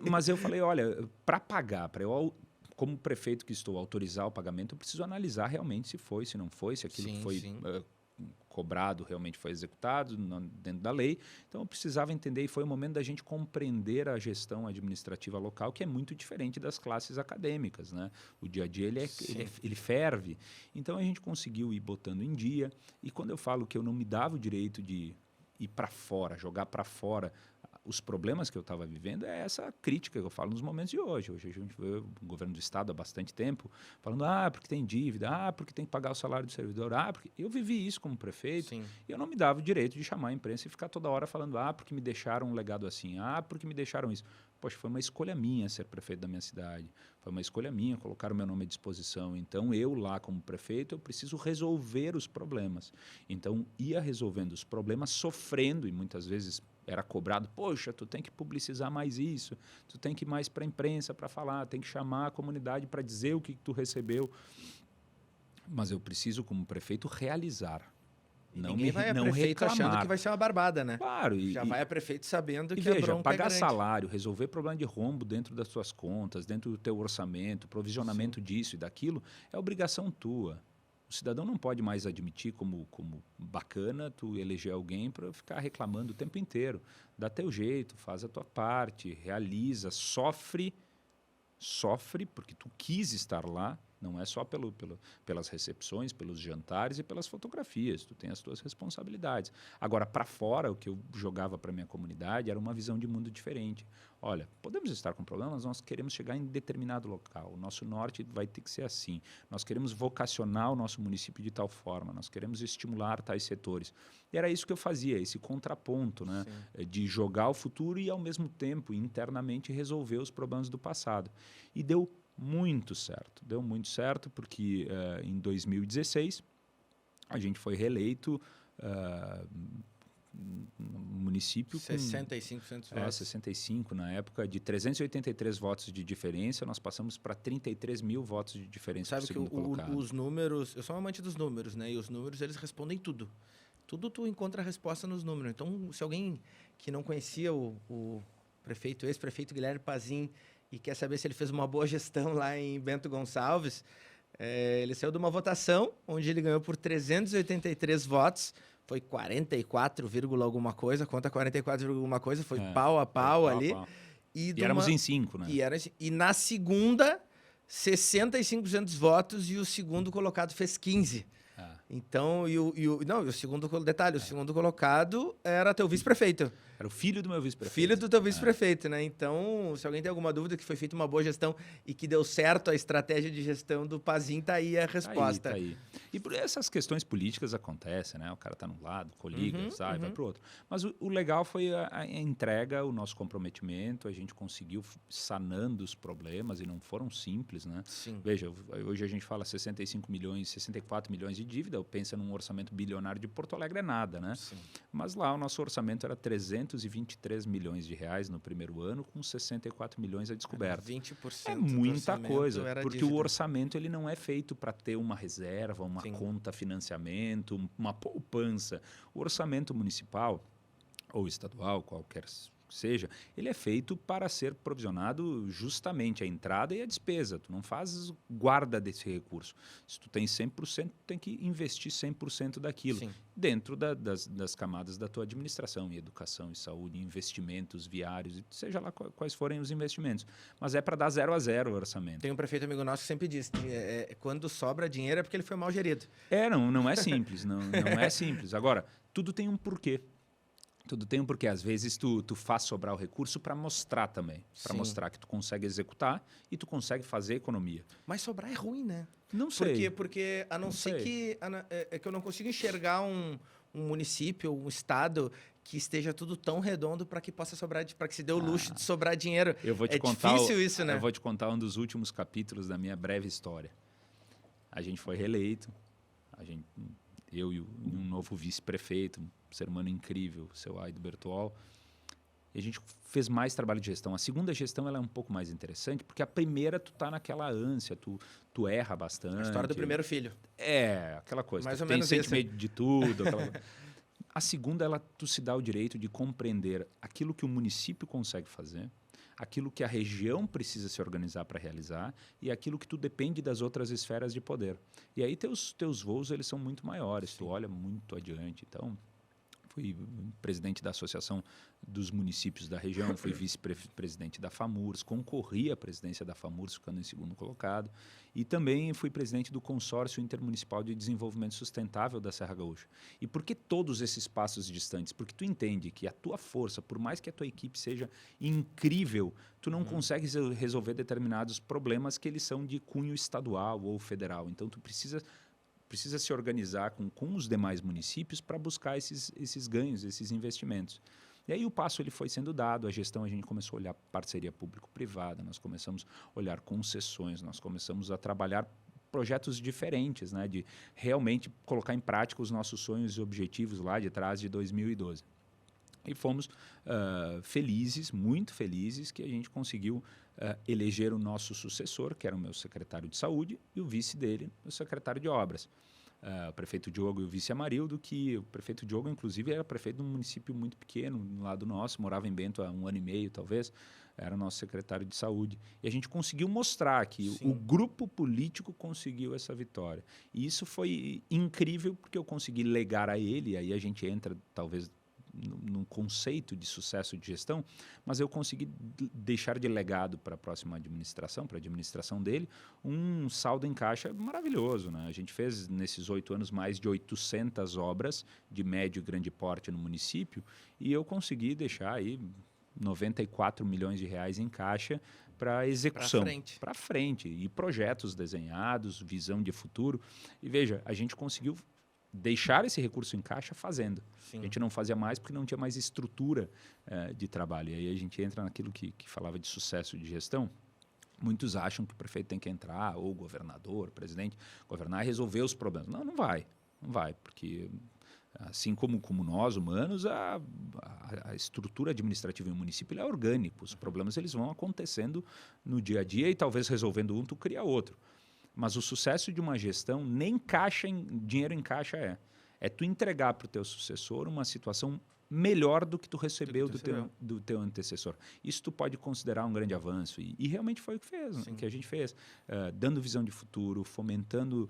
mas eu falei, olha, para pagar, para eu, como prefeito que estou, autorizar o pagamento, eu preciso analisar realmente se foi, se não foi, se aquilo que foi cobrado realmente foi executado dentro da lei. Então, eu precisava entender, e foi o momento da gente compreender a gestão administrativa local, que é muito diferente das classes acadêmicas, né? O dia a dia ele ferve. Então, a gente conseguiu ir botando em dia. E quando eu falo que eu não me dava o direito de ir para fora, jogar para fora os problemas que eu estava vivendo, é essa crítica que eu falo nos momentos de hoje. Hoje a gente vê o governo do Estado há bastante tempo falando, porque tem dívida, porque tem que pagar o salário do servidor, porque... Eu vivi isso como prefeito. Sim. E eu não me dava o direito de chamar a imprensa e ficar toda hora falando, porque me deixaram um legado assim, porque me deixaram isso. Poxa, foi uma escolha minha ser prefeito da minha cidade, foi uma escolha minha colocar o meu nome à disposição. Então, eu lá como prefeito, eu preciso resolver os problemas. Então, ia resolvendo os problemas, sofrendo, e muitas vezes era cobrado, poxa, tu tem que publicizar mais isso, tu tem que ir mais para a imprensa para falar, tem que chamar a comunidade para dizer o que tu recebeu. Mas eu preciso, como prefeito, realizar. Ninguém vai a prefeito achando que vai ser uma barbada, né? Claro. Já vai a prefeito sabendo que veja, a bronca pagar é grande. salário, resolver problema de rombo dentro das tuas contas, dentro do teu orçamento, provisionamento disso e daquilo, é obrigação tua. O cidadão não pode mais admitir como bacana tu eleger alguém para ficar reclamando o tempo inteiro. Dá teu jeito, faz a tua parte, realiza, sofre porque tu quis estar lá. Não é só pelas recepções, pelos jantares e pelas fotografias. Tu tem as tuas responsabilidades. Agora, para fora, o que eu jogava para a minha comunidade era uma visão de mundo diferente. Olha, podemos estar com problemas, nós queremos chegar em determinado local. O nosso norte vai ter que ser assim. Nós queremos vocacionar o nosso município de tal forma. Nós queremos estimular tais setores. E era isso que eu fazia, esse contraponto, né? De jogar o futuro e, ao mesmo tempo, internamente resolver os problemas do passado. E deu muito certo. Deu muito certo porque em 2016 a gente foi reeleito no município 65% com 65 na época, de 383 votos de diferença, nós passamos para 33 mil votos de diferença. Sabe que os números, eu sou um amante dos números, né? E os números, eles respondem tudo. Tudo tu encontra a resposta nos números. Então, se alguém que não conhecia o prefeito, ex-prefeito Guilherme Pazin, e quer saber se ele fez uma boa gestão lá em Bento Gonçalves, ele saiu de uma votação onde ele ganhou por 383 votos, foi 44, alguma coisa, conta 44, alguma coisa, foi pau a pau ali. E éramos em 5, né? E na segunda, 65% dos votos e o segundo colocado fez 15%. Então, o segundo detalhe, o segundo colocado era teu vice-prefeito. Era o filho do meu vice-prefeito. Filho do teu vice-prefeito, né? Então, se alguém tem alguma dúvida que foi feita uma boa gestão e que deu certo a estratégia de gestão do Pazin, tá aí a resposta. Tá aí. E por essas questões políticas acontecem, né? O cara tá num lado, coliga, sai, vai pro outro. Mas o legal foi a entrega, o nosso comprometimento, a gente conseguiu sanando os problemas e não foram simples, né? Sim. Veja, hoje a gente fala 65 milhões, 64 milhões de dívida, pensa num orçamento bilionário de Porto Alegre é nada, né? Sim. Mas lá o nosso orçamento era 323 milhões de reais no primeiro ano, com 64 milhões a descoberta. 20% é muita do coisa, porque dívida. o orçamento ele não é feito para ter uma reserva, uma Sim. conta financiamento, uma poupança. O orçamento municipal ou estadual, qualquer seja, ele é feito para ser provisionado justamente a entrada e a despesa. Tu não fazes guarda desse recurso. Se tu tem 100%, tu tem que investir 100% daquilo. Sim. Dentro das camadas da tua administração, em educação, em saúde, em investimentos viários, seja lá quais forem os investimentos. Mas é para dar 0 a 0 o orçamento. Tem um prefeito amigo nosso que sempre diz que quando sobra dinheiro é porque ele foi mal gerido. Não é simples. não é simples. Agora, tudo tem um porquê. Tudo tem um porquê. Às vezes tu faz sobrar o recurso para mostrar também. Para mostrar que tu consegue executar e tu consegue fazer economia. Mas sobrar é ruim, né? Não sei. Porque a não ser que... É que eu não consigo enxergar um município, um estado que esteja tudo tão redondo para que possa sobrar, para que se dê o luxo de sobrar dinheiro. Eu vou te contar difícil isso, né? Eu vou te contar um dos últimos capítulos da minha breve história. A gente foi reeleito. Eu e um novo vice-prefeito, um ser humano incrível, o seu Aido Bertual. E a gente fez mais trabalho de gestão. A segunda gestão ela é um pouco mais interessante, porque a primeira tu tá naquela ânsia, tu erra bastante. A história do primeiro filho. Aquela coisa. Mais tu ou tem menos sentimento de tudo. A segunda, tu se dá o direito de compreender aquilo que o município consegue fazer, aquilo que a região precisa se organizar para realizar e aquilo que tu depende das outras esferas de poder. E aí teus voos eles são muito maiores, tu olha muito adiante. Então, fui presidente da Associação dos Municípios da Região, fui vice-presidente da FAMURS, concorri à presidência da FAMURS, ficando em segundo colocado, e também fui presidente do Consórcio Intermunicipal de Desenvolvimento Sustentável da Serra Gaúcha. E por que todos esses passos distantes? Porque tu entende que a tua força, por mais que a tua equipe seja incrível, tu não consegue resolver determinados problemas que eles são de cunho estadual ou federal. Então, tu precisa se organizar com os demais municípios para buscar esses ganhos, esses investimentos. E aí o passo ele foi sendo dado, a gestão a gente começou a olhar parceria público-privada, nós começamos a olhar concessões, nós começamos a trabalhar projetos diferentes, né, de realmente colocar em prática os nossos sonhos e objetivos lá de trás de 2012. E fomos felizes, muito felizes, que a gente conseguiu eleger o nosso sucessor, que era o meu secretário de saúde, e o vice dele, o secretário de obras. O prefeito Diogo e o vice Amarildo, que o prefeito Diogo, inclusive, era prefeito de um município muito pequeno, do lado nosso, morava em Bento há 1 ano e meio, talvez, era o nosso secretário de saúde. E a gente conseguiu mostrar que o grupo político conseguiu essa vitória. E isso foi incrível, porque eu consegui legar a ele, e aí a gente entra, talvez, no conceito de sucesso de gestão, mas eu consegui deixar de legado para a próxima administração, para a administração dele, um saldo em caixa maravilhoso, né? A gente fez, nesses 8 anos, mais de 800 obras de médio e grande porte no município e eu consegui deixar aí 94 milhões de reais em caixa para execução. Para frente. E projetos desenhados, visão de futuro. E veja, a gente conseguiu deixar esse recurso em caixa fazendo. Sim. A gente não fazia mais porque não tinha mais estrutura de trabalho. E aí a gente entra naquilo que falava de sucesso de gestão. Muitos acham que o prefeito tem que entrar, ou o governador, o presidente, governar e resolver os problemas. Não, não vai. Não vai, porque assim como nós, humanos, a estrutura administrativa em um município é orgânica. Os problemas eles vão acontecendo no dia a dia e talvez resolvendo um, tu cria outro. Mas o sucesso de uma gestão nem dinheiro em caixa é. É tu entregar para o teu sucessor uma situação melhor do que tu recebeu do teu antecessor. Isso tu pode considerar um grande avanço. E realmente foi o que que a gente fez. Dando visão de futuro, fomentando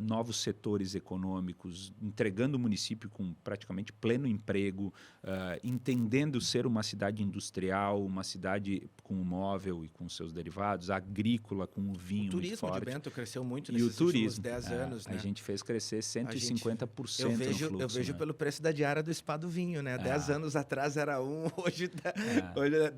novos setores econômicos, entregando o município com praticamente pleno emprego, entendendo ser uma cidade industrial, uma cidade com o móvel e com seus derivados, agrícola, com o vinho muito forte. O turismo de Bento cresceu muito nesses últimos 10 anos. Né? A gente fez crescer 150% no fluxo. Eu vejo pelo preço da diária do Spa do Vinho, né? 10 anos atrás era hoje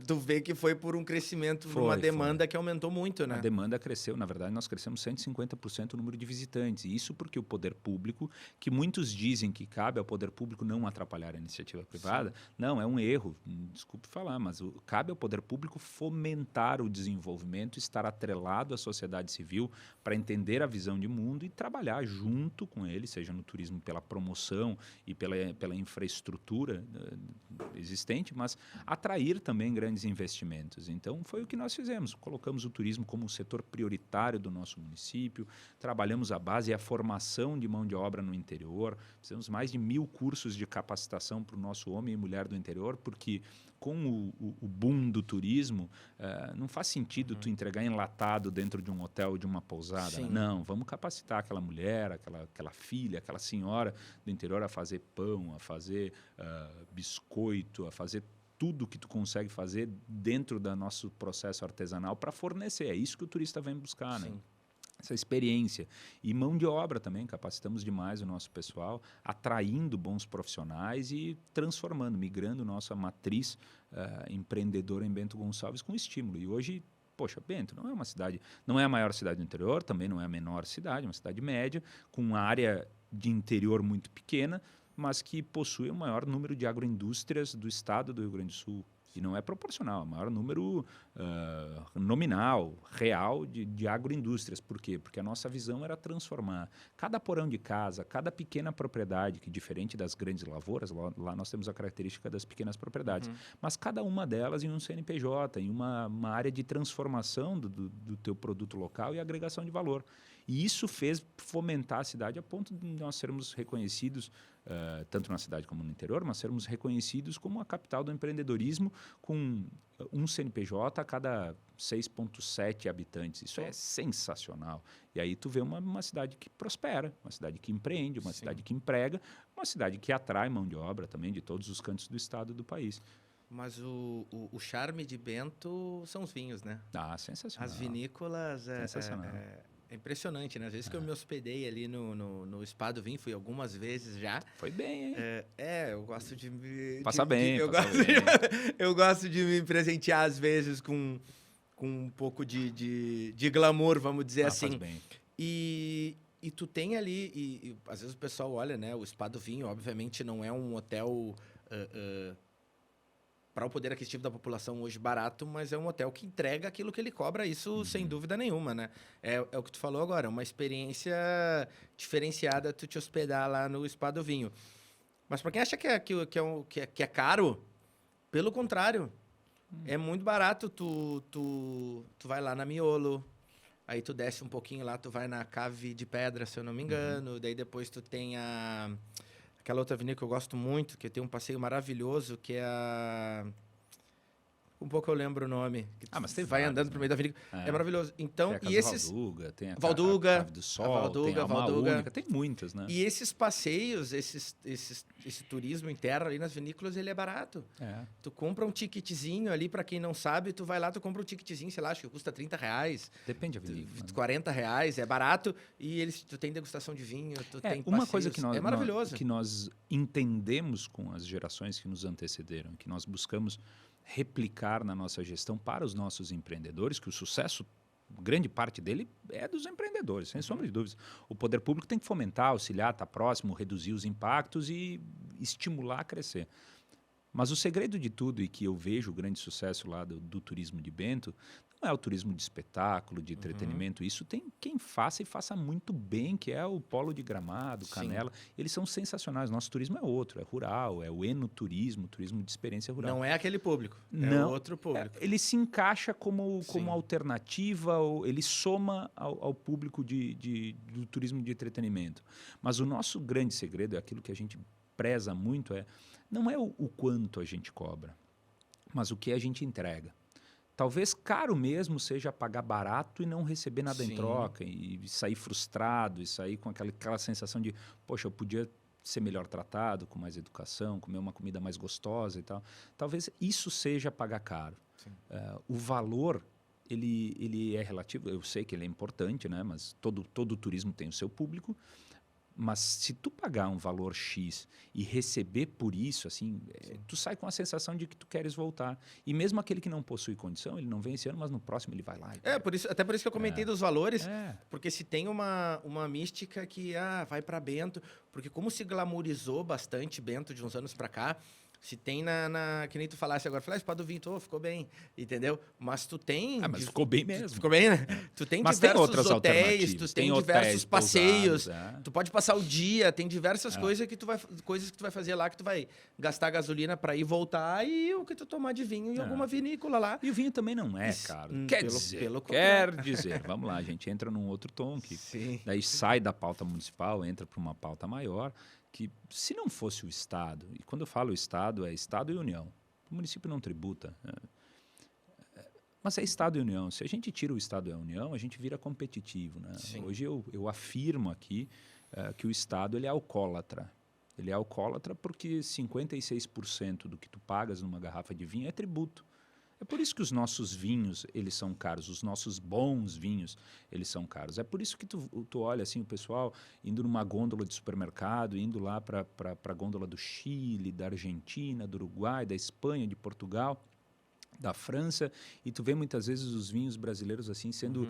tu vê que foi por um crescimento, por uma demanda que aumentou muito, né? A demanda cresceu, na verdade nós crescemos 150% o número de visitantes, e isso porque o poder público, que muitos dizem que cabe ao poder público não atrapalhar a iniciativa privada, não, é um erro, desculpe falar, mas cabe ao poder público fomentar o desenvolvimento, estar atrelado à sociedade civil para entender a visão de mundo e trabalhar junto com ele, seja no turismo pela promoção e pela infraestrutura existente, mas atrair também grandes investimentos. Então, foi o que nós fizemos. Colocamos o turismo como um setor prioritário do nosso município, trabalhamos a base e a formação de mão de obra no interior, fizemos mais de 1.000 cursos de capacitação para o nosso homem e mulher do interior, porque com o boom do turismo, não faz sentido tu entregar enlatado dentro de um hotel, de uma pousada. Né? Não, vamos capacitar aquela mulher, aquela filha, aquela senhora do interior a fazer pão, a fazer biscoito, a fazer tudo que tu consegue fazer dentro do nosso processo artesanal para fornecer. É isso que o turista vem buscar, né? Essa experiência. E mão de obra também, capacitamos demais o nosso pessoal, atraindo bons profissionais e transformando, migrando nossa matriz empreendedora em Bento Gonçalves com estímulo. E hoje, poxa, Bento não é uma cidade, não é a maior cidade do interior, também não é a menor cidade, é uma cidade média, com uma área de interior muito pequena, mas que possui o maior número de agroindústrias do estado do Rio Grande do Sul. E não é proporcional, é o maior número nominal, real de agroindústrias. Por quê? Porque a nossa visão era transformar cada porão de casa, cada pequena propriedade, que diferente das grandes lavouras, lá nós temos a característica das pequenas propriedades, mas cada uma delas em um CNPJ, em uma área de transformação do teu produto local e agregação de valor. E isso fez fomentar a cidade a ponto de nós sermos reconhecidos, tanto na cidade como no interior, mas sermos reconhecidos como a capital do empreendedorismo, com um CNPJ a cada 6,7 habitantes. Isso é sensacional. E aí tu vê uma cidade que prospera, uma cidade que empreende, uma cidade que emprega, uma cidade que atrai mão de obra também de todos os cantos do estado e do país. Mas o charme de Bento são os vinhos, né? Ah, sensacional. As vinícolas Sensacional. é impressionante, né? Às vezes que eu me hospedei ali no Spa do Vinho, fui algumas vezes já. Foi bem, hein? Eu gosto de me... Passa bem, eu gosto de me presentear às vezes com um pouco de glamour, vamos dizer assim. Faz bem. E tu tem ali, e às vezes o pessoal olha, né? O Spa do Vinho, obviamente, não é um hotel... para o poder aquisitivo da população hoje barato, mas é um hotel que entrega aquilo que ele cobra, isso sem dúvida nenhuma, né? É o que tu falou agora, uma experiência diferenciada tu te hospedar lá no Spa do Vinho. Mas para quem acha que é caro, pelo contrário, é muito barato. Tu vai lá na Miolo, aí tu desce um pouquinho lá, tu vai na Cave de Pedra, se eu não me engano, daí depois tu tem aquela outra avenida que eu gosto muito, que tem um passeio maravilhoso, que é a... Um pouco eu lembro o nome. Que mas tem vai vários, andando por meio da avenida. É maravilhoso. Então, Tem a e Casa esses... Valduga, tem a Valduga, Cave do Sol, tem a Alma Única, tem muitas, né? E esses passeios, esse turismo interno ali nas vinícolas, ele é barato. Tu compra um ticketzinho ali, para quem não sabe, tu vai lá, tu compra um ticketzinho, sei lá, acho que custa R$30. Depende da vinícola. R$40, é barato. E tu tem degustação de vinho, tu tem uma passeios, coisa que é maravilhoso. que nós entendemos com as gerações que nos antecederam, que nós buscamos replicar na nossa gestão para os nossos empreendedores, que o sucesso, grande parte dele é dos empreendedores, sem sombra de dúvidas. O poder público tem que fomentar, auxiliar, estar próximo, reduzir os impactos e estimular a crescer. Mas o segredo de tudo, e que eu vejo o grande sucesso lá do turismo de Bento, não é o turismo de espetáculo, de entretenimento. Isso tem quem faça e faça muito bem, que é o Polo de Gramado, Canela. Eles são sensacionais. Nosso turismo é outro, é rural, é o enoturismo, turismo de experiência rural. Não é aquele público, não, é outro público. Ele se encaixa como alternativa, ele soma ao público do turismo de entretenimento. Mas o nosso grande segredo, é aquilo que a gente preza muito, não é o quanto a gente cobra, mas o que a gente entrega. Talvez caro mesmo seja pagar barato e não receber nada em troca, e sair frustrado, e sair com aquela sensação de, poxa, eu podia ser melhor tratado, com mais educação, comer uma comida mais gostosa e tal. Talvez isso seja pagar caro. O valor, ele é relativo, eu sei que ele é importante, né? Mas todo turismo tem o seu público. Mas se tu pagar um valor X e receber por isso, assim, tu sai com a sensação de que tu queres voltar. E mesmo aquele que não possui condição, ele não vem esse ano, mas no próximo ele vai lá. Até por isso que eu comentei dos valores, porque se tem uma mística que vai para Bento, porque como se glamourizou bastante Bento de uns anos para cá, se tem que nem tu falasse agora, Spa do Vinho, ficou bem, entendeu? Mas tu tem... mas ficou bem mesmo. Ficou bem, né? Tu tem mas diversos tem outras hotéis, tu tem diversos passeios, pousadas, tu pode passar o dia, tem diversas coisas que tu vai fazer lá, que tu vai gastar gasolina para ir voltar e o que tu tomar de vinho em alguma vinícola lá. E o vinho também não é caro. Quer dizer, vamos lá, a gente entra num outro tom, que daí sai da pauta municipal, entra para uma pauta maior, que se não fosse o Estado, e quando eu falo Estado, é Estado e União. O município não tributa. Mas é Estado e União. Se a gente tira o Estado e a União, a gente vira competitivo, né? Hoje eu afirmo aqui que o Estado ele é alcoólatra. Ele é alcoólatra porque 56% do que tu pagas numa garrafa de vinho é tributo. É por isso que os nossos vinhos, eles são caros, os nossos bons vinhos, eles são caros. É por isso que tu olha assim, o pessoal indo numa gôndola de supermercado, indo lá para a gôndola do Chile, da Argentina, do Uruguai, da Espanha, de Portugal, da França, e tu vê muitas vezes os vinhos brasileiros assim sendo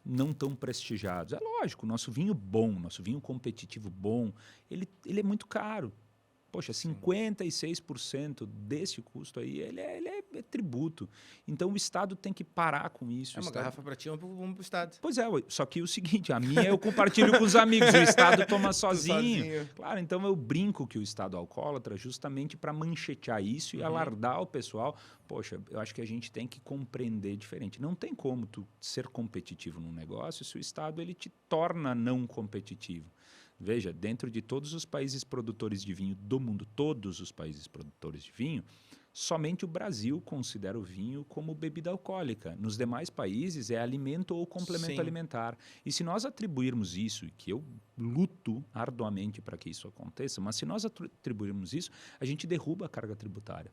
não tão prestigiados. É lógico, o nosso vinho bom, nosso vinho competitivo bom, ele é muito caro. Poxa, 56% desse custo aí, ele é tributo. Então, o Estado tem que parar com isso. É uma garrafa para ti, uma para o Estado. Pois é, só que o seguinte, a minha eu compartilho com os amigos, o Estado toma sozinho. Claro, então eu brinco que o Estado é alcoólatra justamente para manchetear isso e alardar o pessoal. Poxa, eu acho que a gente tem que compreender diferente. Não tem como tu ser competitivo num negócio se o Estado ele te torna não competitivo. Veja, dentro de todos os países produtores de vinho do mundo, todos os países produtores de vinho, somente o Brasil considera o vinho como bebida alcoólica. Nos demais países é alimento ou complemento alimentar. E se nós atribuirmos isso, e que eu luto arduamente para que isso aconteça, mas se nós atribuirmos isso, a gente derruba a carga tributária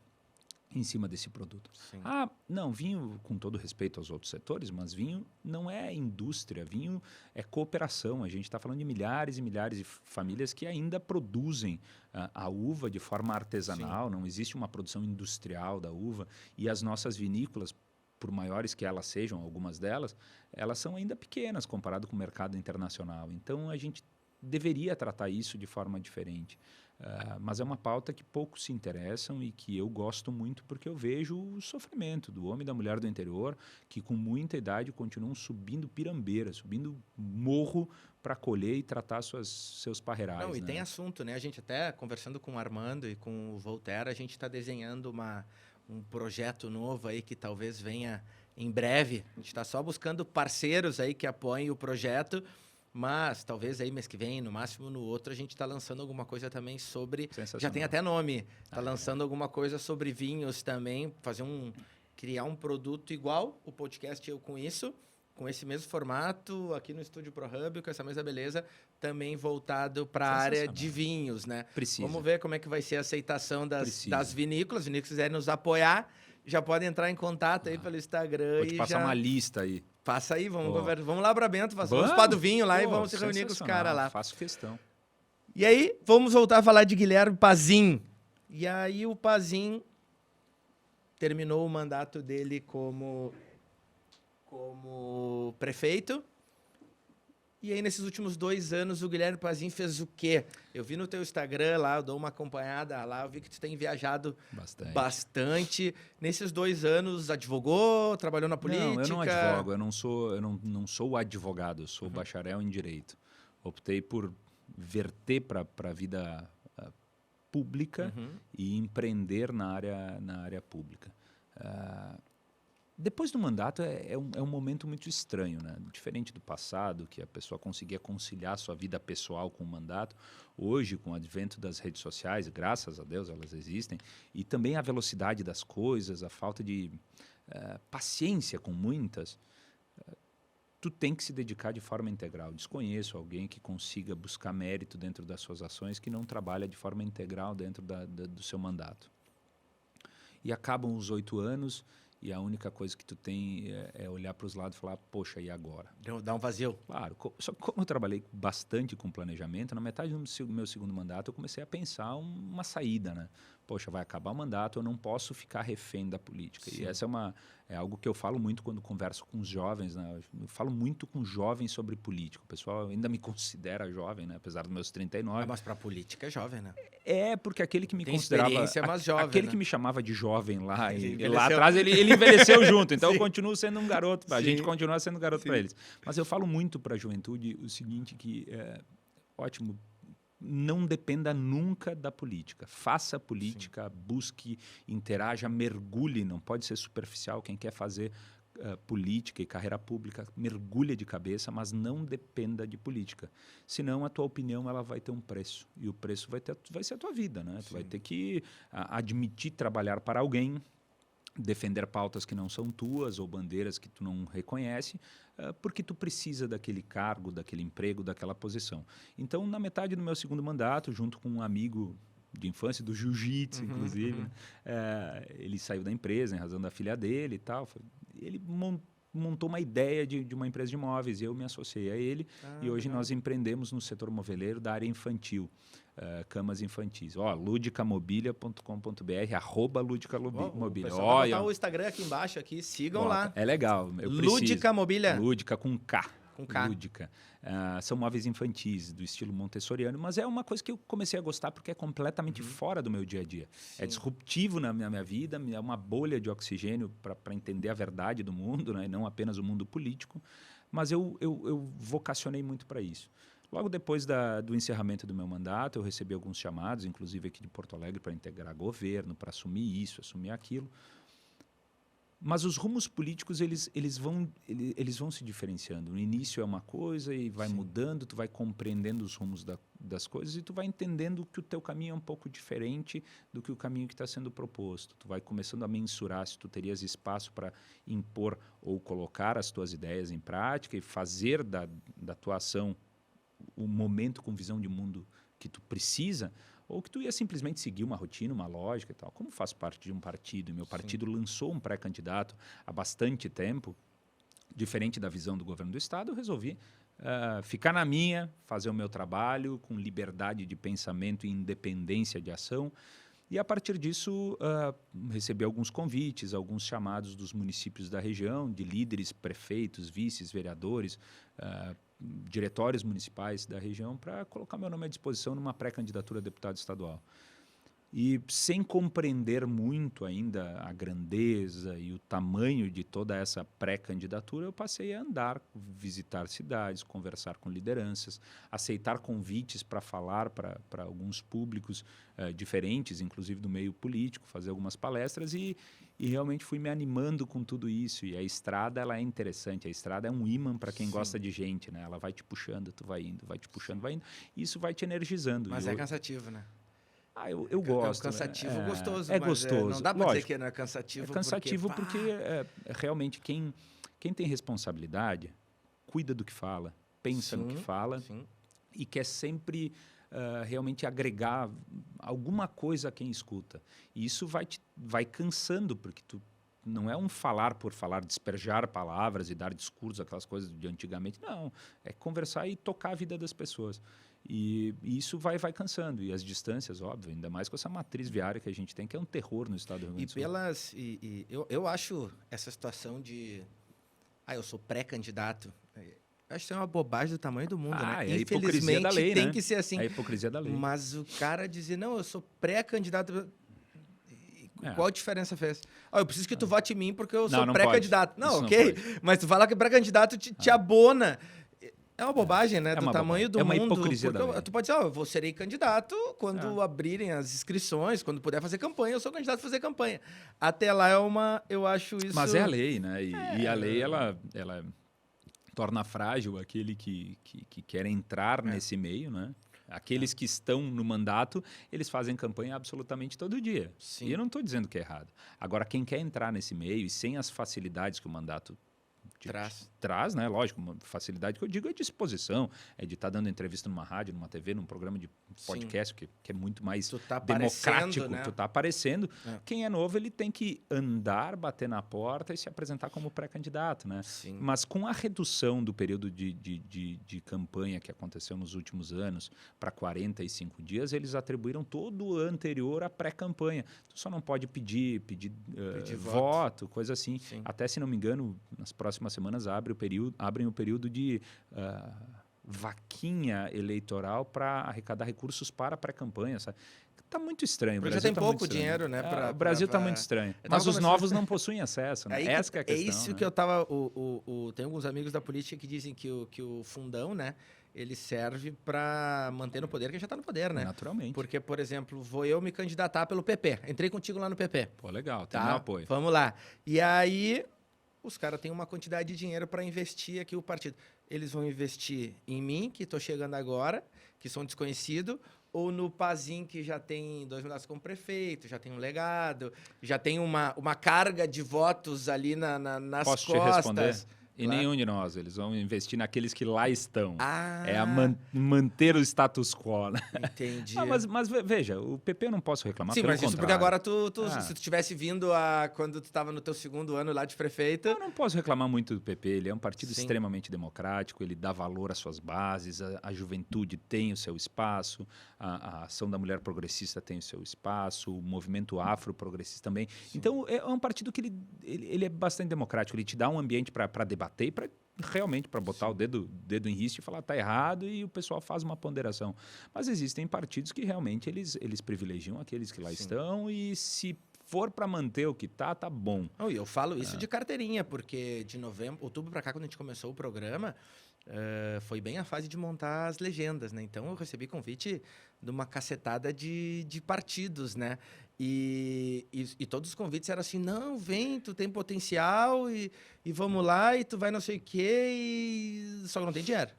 em cima desse produto. Ah, não, vinho, com todo respeito aos outros setores, mas vinho não é indústria, vinho é cooperação. A gente está falando de milhares e milhares de famílias que ainda produzem a uva de forma artesanal, não existe uma produção industrial da uva, e as nossas vinícolas, por maiores que elas sejam, algumas delas, elas são ainda pequenas comparado com o mercado internacional. Então, a gente deveria tratar isso de forma diferente. Mas é uma pauta que poucos se interessam e que eu gosto muito porque eu vejo o sofrimento do homem e da mulher do interior que com muita idade continuam subindo pirambeira, subindo morro para colher e tratar seus parreirais. Não, e tem assunto, né? A gente até conversando com o Armando e com o Voltaire, a gente está desenhando um projeto novo aí que talvez venha em breve. A gente está só buscando parceiros aí que apoiem o projeto. Mas talvez aí mês que vem, no máximo no outro, a gente está lançando alguma coisa também sobre... Já tem até nome. Está lançando alguma coisa sobre vinhos também. Criar um produto igual o podcast Eu Com Isso, com esse mesmo formato, aqui no Estúdio ProHub, com essa mesma beleza, também voltado para a área de vinhos, né? Precisa. Vamos ver como é que vai ser a aceitação das vinícolas. As vinícolas quiserem nos apoiar, já podem entrar em contato aí pelo Instagram. Vou te passar uma lista aí. Passa aí, vamos lá para Bento, vamos para do vinho lá e vamos se reunir com os caras lá. Faço questão. E aí, vamos voltar a falar de Guilherme Pazin. E aí o Pazin terminou o mandato dele como prefeito. E aí, nesses últimos 2 anos, o Guilherme Pazin fez o quê? Eu vi no teu Instagram lá, eu dou uma acompanhada lá, eu vi que tu tem viajado bastante. Nesses 2 anos, advogou, trabalhou na política? Não, eu não advogo, eu não sou o advogado, eu sou bacharel em Direito. Optei por verter para a vida pública e empreender na área pública. Depois do mandato é um momento muito estranho, né? Diferente do passado, que a pessoa conseguia conciliar sua vida pessoal com o mandato. Hoje, com o advento das redes sociais, graças a Deus elas existem, e também a velocidade das coisas, a falta de paciência com muitas, tu tem que se dedicar de forma integral. Desconheço alguém que consiga buscar mérito dentro das suas ações que não trabalha de forma integral dentro do seu mandato. E acabam os 8 anos... E a única coisa que tu tem é olhar para os lados e falar, poxa, e agora? Dá um vazio. Claro. Só que como eu trabalhei bastante com planejamento, na metade do meu segundo mandato eu comecei a pensar uma saída, né? Poxa, vai acabar o mandato, eu não posso ficar refém da política. Sim. E essa é algo que eu falo muito quando converso com os jovens, né? Eu falo muito com jovens sobre política. O pessoal ainda me considera jovem, né? Apesar dos meus 39. Mas para a política é jovem, né? Porque aquele que me tem considerava... mas jovem, aquele né? que me chamava de jovem lá atrás, ele envelheceu junto. Então eu continuo sendo um garoto. A gente continua sendo garoto para eles. Mas eu falo muito para a juventude o seguinte, que ótimo, não dependa nunca da política. Faça política, busque, interaja, mergulhe. Não pode ser superficial. Quem quer fazer política e carreira pública, mergulha de cabeça, mas não dependa de política. Senão a tua opinião ela vai ter um preço. E o preço vai ser a tua vida, né? Tu vai ter que admitir trabalhar para alguém, defender pautas que não são tuas ou bandeiras que tu não reconhece, porque tu precisa daquele cargo, daquele emprego, daquela posição. Então, na metade do meu segundo mandato, junto com um amigo de infância, do jiu-jitsu, inclusive, ele saiu da empresa em razão da filha dele e tal. Ele montou uma ideia de uma empresa de imóveis e eu me associei a ele. E hoje nós empreendemos no setor moveleiro da área infantil. Camas infantis. ludicamobilia.com.br, @ludicamobilia. Olha, botar o Instagram aqui embaixo, sigam lá. É legal. Lúdica Mobília. Lúdica com K. Com K. lúdica. São móveis infantis, do estilo montessoriano, mas é uma coisa que eu comecei a gostar porque é completamente fora do meu dia a dia. Sim. É disruptivo na minha vida, é uma bolha de oxigênio para entender a verdade do mundo, né? E não apenas o mundo político, mas eu vocacionei muito para isso. Logo depois do encerramento do meu mandato, eu recebi alguns chamados, inclusive aqui de Porto Alegre, para integrar governo, para assumir isso, assumir aquilo. Mas os rumos políticos, eles vão se diferenciando. No início é uma coisa e vai mudando, tu vai compreendendo os rumos das coisas e tu vai entendendo que o teu caminho é um pouco diferente do que o caminho que está sendo proposto. Tu vai começando a mensurar se tu terias espaço para impor ou colocar as tuas ideias em prática e fazer da tua ação o momento com visão de mundo que tu precisa, ou que tu ia simplesmente seguir uma rotina, uma lógica e tal. Como faço parte de um partido, e meu partido lançou um pré-candidato há bastante tempo, diferente da visão do governo do Estado, eu resolvi ficar na minha, fazer o meu trabalho com liberdade de pensamento e independência de ação. E, a partir disso, recebi alguns convites, alguns chamados dos municípios da região, de líderes, prefeitos, vices, vereadores, diretórios municipais da região, para colocar meu nome à disposição numa pré-candidatura a deputado estadual. E, sem compreender muito ainda a grandeza e o tamanho de toda essa pré-candidatura, eu passei a andar, visitar cidades, conversar com lideranças, aceitar convites para falar para alguns públicos diferentes, inclusive do meio político, fazer algumas palestras e realmente fui me animando com tudo isso. E a estrada, ela é interessante. A estrada é um imã para quem gosta de gente, né? Ela vai te puxando, tu vai indo, vai te puxando, vai indo. E isso vai te energizando. Mas é cansativo, né? Eu gosto. É um cansativo gostoso. É mas gostoso. Não dá para dizer que não é cansativo. É cansativo porque realmente quem tem responsabilidade cuida do que fala, pensa no que fala e quer sempre realmente agregar alguma coisa a quem escuta. E isso vai cansando, porque tu não é um falar por falar, despejar palavras e dar discursos, aquelas coisas de antigamente. Não, é conversar e tocar a vida das pessoas. E isso vai cansando. E as distâncias, óbvio, ainda mais com essa matriz viária que a gente tem, que é um terror no estado do Rio Grande do Sul. Eu acho essa situação de... eu sou pré-candidato. Eu acho que é uma bobagem do tamanho do mundo, né? É a hipocrisia da lei, tem né? que ser assim. É a hipocrisia da lei. Mas o cara dizer, não, eu sou pré-candidato... Qual a diferença fez? Eu preciso que tu vote em mim porque eu sou pré-candidato. Não, ok. Mas tu fala que pré-candidato te abona. É uma bobagem, né? Do tamanho do mundo. É uma hipocrisia da lei. Tu pode dizer, eu serei candidato quando abrirem as inscrições, quando puder fazer campanha, eu sou candidato a fazer campanha. Até lá eu acho isso... Mas é a lei, né? E a lei, ela torna frágil aquele que quer entrar nesse meio, né? Aqueles que estão no mandato, eles fazem campanha absolutamente todo dia. Sim. E eu não estou dizendo que é errado. Agora, quem quer entrar nesse meio e sem as facilidades que o mandato traz, né? Lógico, uma facilidade que eu digo é disposição, é de estar dando entrevista numa rádio, numa TV, num programa de podcast, que é muito mais democrático. Né? Tu tá aparecendo. Quem é novo, ele tem que andar, bater na porta e se apresentar como pré-candidato, né? Sim. Mas com a redução do período de campanha que aconteceu nos últimos anos para 45 dias, eles atribuíram todo o anterior à pré-campanha. Tu só não pode pedir voto, coisa assim. Sim. Até, se não me engano, nas próximas semanas abrem o período de vaquinha eleitoral para arrecadar recursos para a pré-campanha. Está muito estranho. Porque já tem pouco dinheiro, né? O Brasil está muito estranho. Mas os novos não possuem acesso. Né? Essa que é a questão. É isso, né? Que eu tava... Tem alguns amigos da política que dizem que o fundão, né? Ele serve para manter no poder quem já está no poder, né? Naturalmente. Porque, por exemplo, vou eu me candidatar pelo PP. Entrei contigo lá no PP. Pô, legal. Tem meu apoio. Vamos lá. E aí... Os caras têm uma quantidade de dinheiro para investir aqui o partido. Eles vão investir em mim, que estou chegando agora, que sou um desconhecido, ou no Pazin, que já tem 2 mandatos como prefeito, já tem um legado, já tem uma carga de votos ali nas Posso costas. Te responder? E claro. Nenhum de nós. Eles vão investir naqueles que lá estão. É a Ah, manter o status quo, né? entendi. Mas veja, o PP eu não posso reclamar. Sim, pelo mas isso porque contrário. agora se tu tivesse vindo quando tu estava no teu 2º ano lá de prefeito... Eu não posso reclamar muito do PP. Ele é um partido Sim. extremamente democrático, ele dá valor às suas bases, a juventude tem o seu espaço, a ação da mulher progressista tem o seu espaço, o movimento afro-progressista também. Sim. Então, é um partido que ele é bastante democrático, ele te dá um ambiente para debater, debater, para realmente para botar o dedo em risco e falar tá errado, e o pessoal faz uma ponderação. Mas existem partidos que realmente eles privilegiam aqueles que lá estão, e se for para manter o que tá bom. Não, e eu falo isso de carteirinha, porque de outubro para cá, quando a gente começou o programa, foi bem a fase de montar as legendas, né? Então eu recebi convite de uma cacetada de partidos, né? E todos os convites eram assim, não, vem, tu tem potencial e vamos lá, e tu vai não sei o quê, só que não tem dinheiro.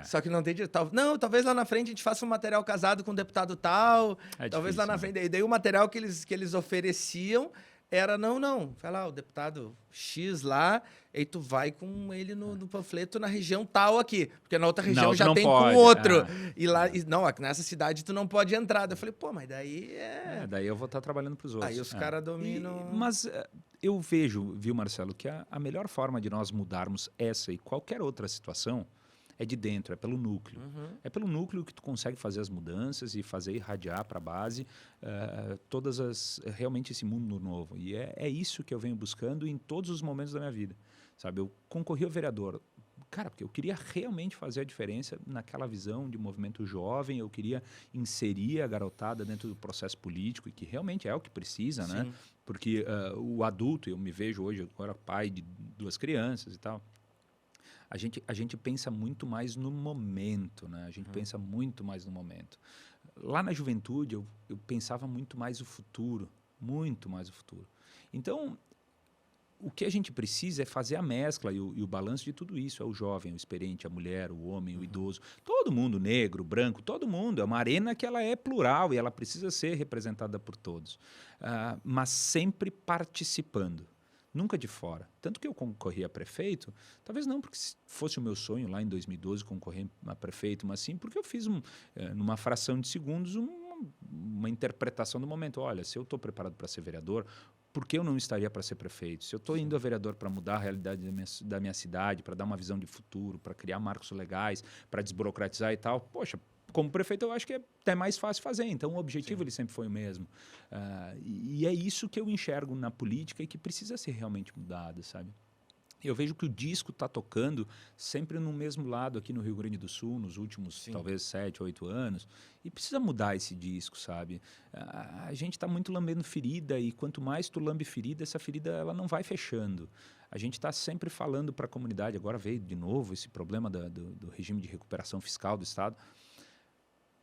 Só que não tem dinheiro. Talvez lá na frente a gente faça um material casado com um deputado tal, talvez lá na frente. E daí o material que eles ofereciam era, não, vai lá, o deputado X lá, e tu vai com ele no panfleto na região tal aqui, porque na outra região já tem pode. Com outro. E lá, não, nessa cidade tu não pode entrar. Daí eu falei, pô, mas daí daí eu vou estar trabalhando para os outros. Aí os caras dominam... Mas eu vejo, viu, Marcelo, que a melhor forma de nós mudarmos essa e qualquer outra situação é de dentro, é pelo núcleo. É pelo núcleo que tu consegue fazer as mudanças e fazer irradiar para a base realmente esse mundo novo. E é isso que eu venho buscando em todos os momentos da minha vida. Sabe, eu concorri ao vereador, cara, porque eu queria realmente fazer a diferença naquela visão de movimento jovem, eu queria inserir a garotada dentro do processo político, e que realmente é o que precisa, Sim. né? Porque o adulto, eu me vejo hoje agora pai de 2 crianças e tal, a gente pensa muito mais no momento, né? A gente pensa muito mais no momento. Lá na juventude, eu pensava muito mais o futuro, muito mais o futuro. Então, o que a gente precisa é fazer a mescla e o balanço de tudo isso. É o jovem, o experiente, a mulher, o homem, o idoso. Todo mundo, negro, branco, todo mundo. É uma arena que ela é plural e ela precisa ser representada por todos. Mas sempre participando. Nunca de fora. Tanto que eu concorri a prefeito, talvez não porque fosse o meu sonho lá em 2012 concorrer a prefeito, mas sim porque eu fiz, numa fração de segundos, uma interpretação do momento. Olha, se eu estou preparado para ser vereador, por que eu não estaria para ser prefeito? Se eu estou indo a vereador para mudar a realidade da minha cidade, para dar uma visão de futuro, para criar marcos legais, para desburocratizar e tal, poxa, como prefeito eu acho que é até mais fácil fazer. Então o objetivo ele sempre foi o mesmo. E é isso que eu enxergo na política e que precisa ser realmente mudado, sabe? Eu vejo que o disco está tocando sempre no mesmo lado aqui no Rio Grande do Sul, nos últimos, talvez, 7, 8 anos. E precisa mudar esse disco, sabe? A gente está muito lambendo ferida, e quanto mais tu lambe ferida, essa ferida ela não vai fechando. A gente está sempre falando para a comunidade, agora veio de novo esse problema do regime de recuperação fiscal do Estado.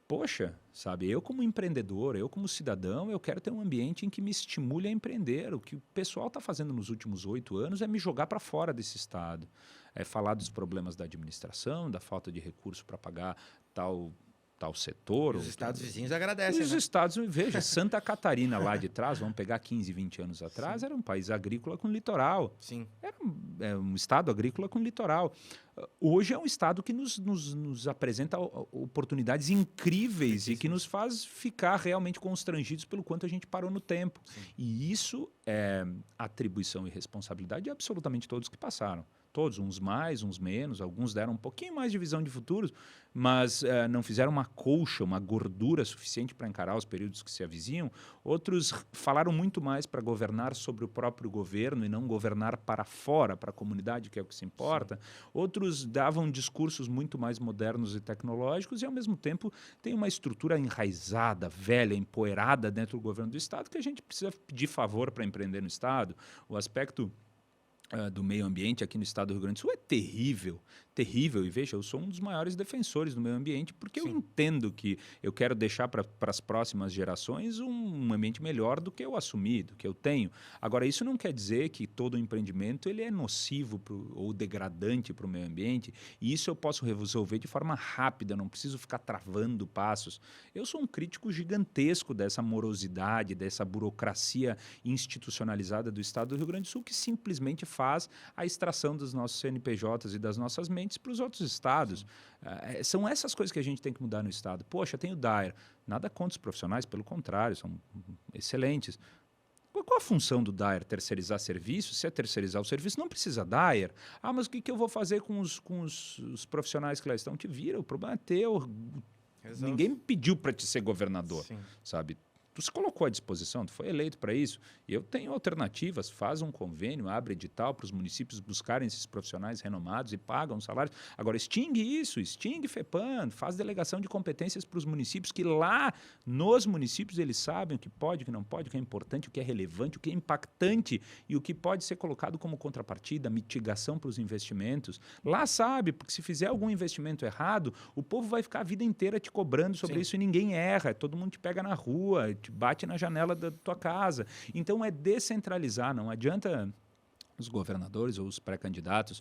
Poxa, sabe, eu como empreendedor, eu como cidadão, eu quero ter um ambiente em que me estimule a empreender. O que o pessoal está fazendo nos últimos 8 anos é me jogar para fora desse Estado. É falar dos problemas da administração, da falta de recurso para pagar tal setor. Os estados vizinhos agradecem, Os estados, veja, Santa Catarina lá de trás, vamos pegar 15, 20 anos atrás, era um país agrícola com litoral. Sim. Era um estado agrícola com litoral. Hoje é um estado que nos apresenta oportunidades incríveis e que nos faz ficar realmente constrangidos pelo quanto a gente parou no tempo. Sim. E isso é atribuição e responsabilidade de absolutamente todos que passaram. Todos, uns mais, uns menos, alguns deram um pouquinho mais de visão de futuro, mas não fizeram uma colcha, uma gordura suficiente para encarar os períodos que se avizinham. Outros falaram muito mais para governar sobre o próprio governo e não governar para fora, para a comunidade, que é o que se importa. Sim. Outros davam discursos muito mais modernos e tecnológicos e, ao mesmo tempo, tem uma estrutura enraizada, velha, empoeirada dentro do governo do Estado que a gente precisa pedir favor para empreender no Estado. O aspecto do meio ambiente aqui no estado do Rio Grande do Sul é terrível, terrível. E veja, eu sou um dos maiores defensores do meio ambiente porque eu entendo que eu quero deixar para as próximas gerações um ambiente melhor do que eu assumi, do que eu tenho. Agora, isso não quer dizer que todo empreendimento ele é nocivo ou degradante para o meio ambiente, e isso eu posso resolver de forma rápida, não preciso ficar travando passos. Eu sou um crítico gigantesco dessa morosidade, dessa burocracia institucionalizada do estado do Rio Grande do Sul, que simplesmente faz a extração dos nossos CNPJs e das nossas mentes para os outros estados. São essas coisas que a gente tem que mudar no estado. Poxa, tem o DAER. Nada contra os profissionais, pelo contrário, são excelentes. Qual a função do DAER? Terceirizar serviço? Se é terceirizar o serviço, não precisa DAER. Mas o que eu vou fazer com os profissionais que lá estão? Te vira, o problema é teu. Exato. Ninguém me pediu para te ser governador, sabe? Tu se colocou à disposição, tu foi eleito para isso. E eu tenho alternativas, faz um convênio, abre edital para os municípios buscarem esses profissionais renomados e pagam salários. Agora, extingue isso, extingue FEPAM, faz delegação de competências para os municípios, que lá nos municípios eles sabem o que pode, o que não pode, o que é importante, o que é relevante, o que é impactante e o que pode ser colocado como contrapartida, mitigação para os investimentos. Lá sabe, porque se fizer algum investimento errado, o povo vai ficar a vida inteira te cobrando sobre isso e ninguém erra, todo mundo te pega na rua, te bate na janela da tua casa. Então é descentralizar, não adianta os governadores ou os pré-candidatos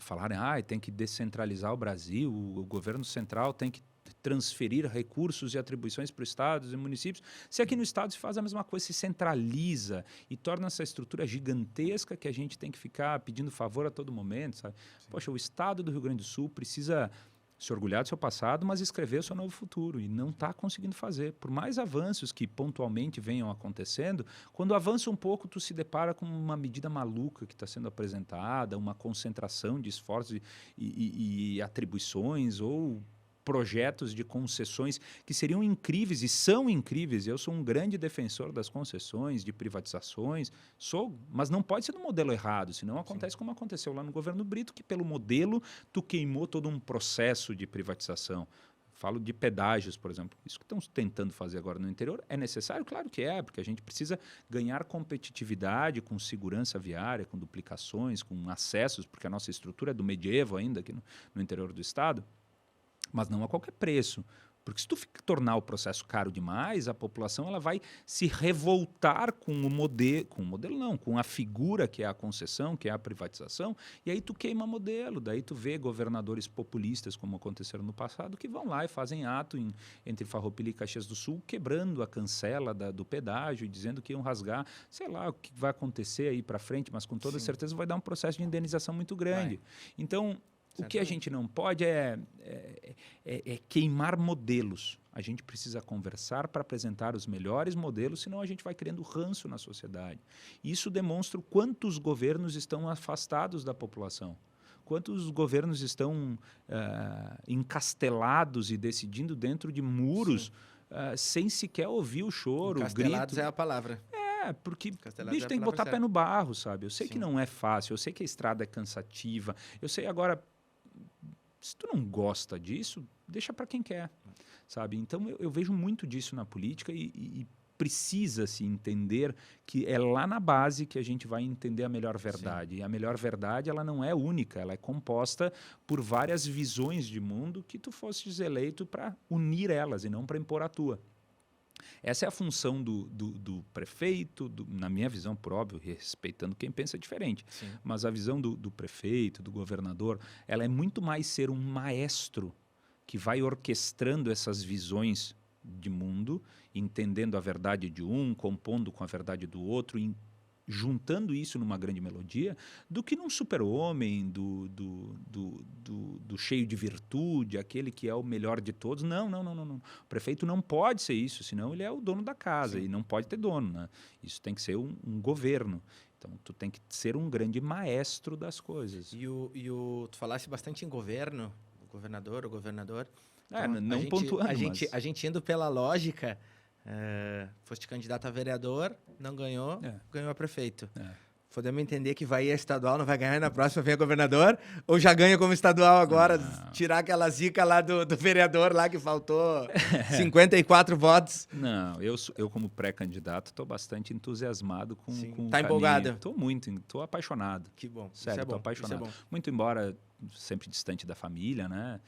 falarem tem que descentralizar o Brasil, o governo central tem que transferir recursos e atribuições para os estados e municípios, se aqui no estado se faz a mesma coisa, se centraliza e torna essa estrutura gigantesca que a gente tem que ficar pedindo favor a todo momento, sabe? Poxa, o estado do Rio Grande do Sul precisa se orgulhar do seu passado, mas escrever o seu novo futuro, e não está conseguindo fazer. Por mais avanços que pontualmente venham acontecendo, quando avança um pouco, tu se depara com uma medida maluca que está sendo apresentada, uma concentração de esforços e atribuições ou projetos de concessões que seriam incríveis e são incríveis. Eu sou um grande defensor das concessões, de privatizações, mas não pode ser no modelo errado, senão acontece como aconteceu lá no governo Brito, que pelo modelo tu queimou todo um processo de privatização. Falo de pedágios, por exemplo. Isso que estão tentando fazer agora no interior é necessário? Claro que é, porque a gente precisa ganhar competitividade com segurança viária, com duplicações, com acessos, porque a nossa estrutura é do medievo ainda aqui no interior do estado. Mas não a qualquer preço. Porque se tu tornar o processo caro demais, a população ela vai se revoltar com o modelo não, com a figura que é a concessão, que é a privatização, e aí tu queima modelo. Daí tu vê governadores populistas, como aconteceram no passado, que vão lá e fazem ato entre Farroupilha e Caxias do Sul, quebrando a cancela do pedágio e dizendo que iam rasgar, sei lá, o que vai acontecer aí para frente, mas com toda certeza vai dar um processo de indenização muito grande. Então, o que a gente não pode é queimar modelos. A gente precisa conversar para apresentar os melhores modelos, senão a gente vai criando ranço na sociedade. Isso demonstra o quanto os governos estão afastados da população. Quantos governos estão encastelados e decidindo dentro de muros sem sequer ouvir o choro, o grito. Encastelados é a palavra. Porque bicho, tem que botar pé no barro, sabe? Eu sei que não é fácil, eu sei que a estrada é cansativa, eu sei agora, se tu não gosta disso, deixa para quem quer, sabe? Então eu vejo muito disso na política e precisa-se entender que é lá na base que a gente vai entender a melhor verdade. E a melhor verdade ela não é única, ela é composta por várias visões de mundo que tu fosses eleito para unir elas e não para impor a tua. Essa é a função do prefeito, na minha visão, por óbvio, respeitando quem pensa diferente. Sim. Mas a visão do prefeito, do governador, ela é muito mais ser um maestro que vai orquestrando essas visões de mundo, entendendo a verdade de um, compondo com a verdade do outro, juntando isso numa grande melodia, do que num super-homem, do cheio de virtude, aquele que é o melhor de todos. Não. O prefeito não pode ser isso, senão ele é o dono da casa. Sim. E não pode ter dono, né? Isso tem que ser um governo. Então, tu tem que ser um grande maestro das coisas. Tu falasse bastante em governo, o governador. Então, não pontuando, a gente indo pela lógica... foste candidato a vereador, não ganhou, ganhou a prefeito. Podemos entender que vai ir a estadual, não vai ganhar, e na próxima vem a governador, ou já ganha como estadual agora, tirar aquela zica lá do vereador lá que faltou 54 votos. Não, eu como pré-candidato estou bastante entusiasmado com o Tá empolgado? Estou apaixonado. Que bom. Sério, estou apaixonado. Muito embora sempre distante da família, né?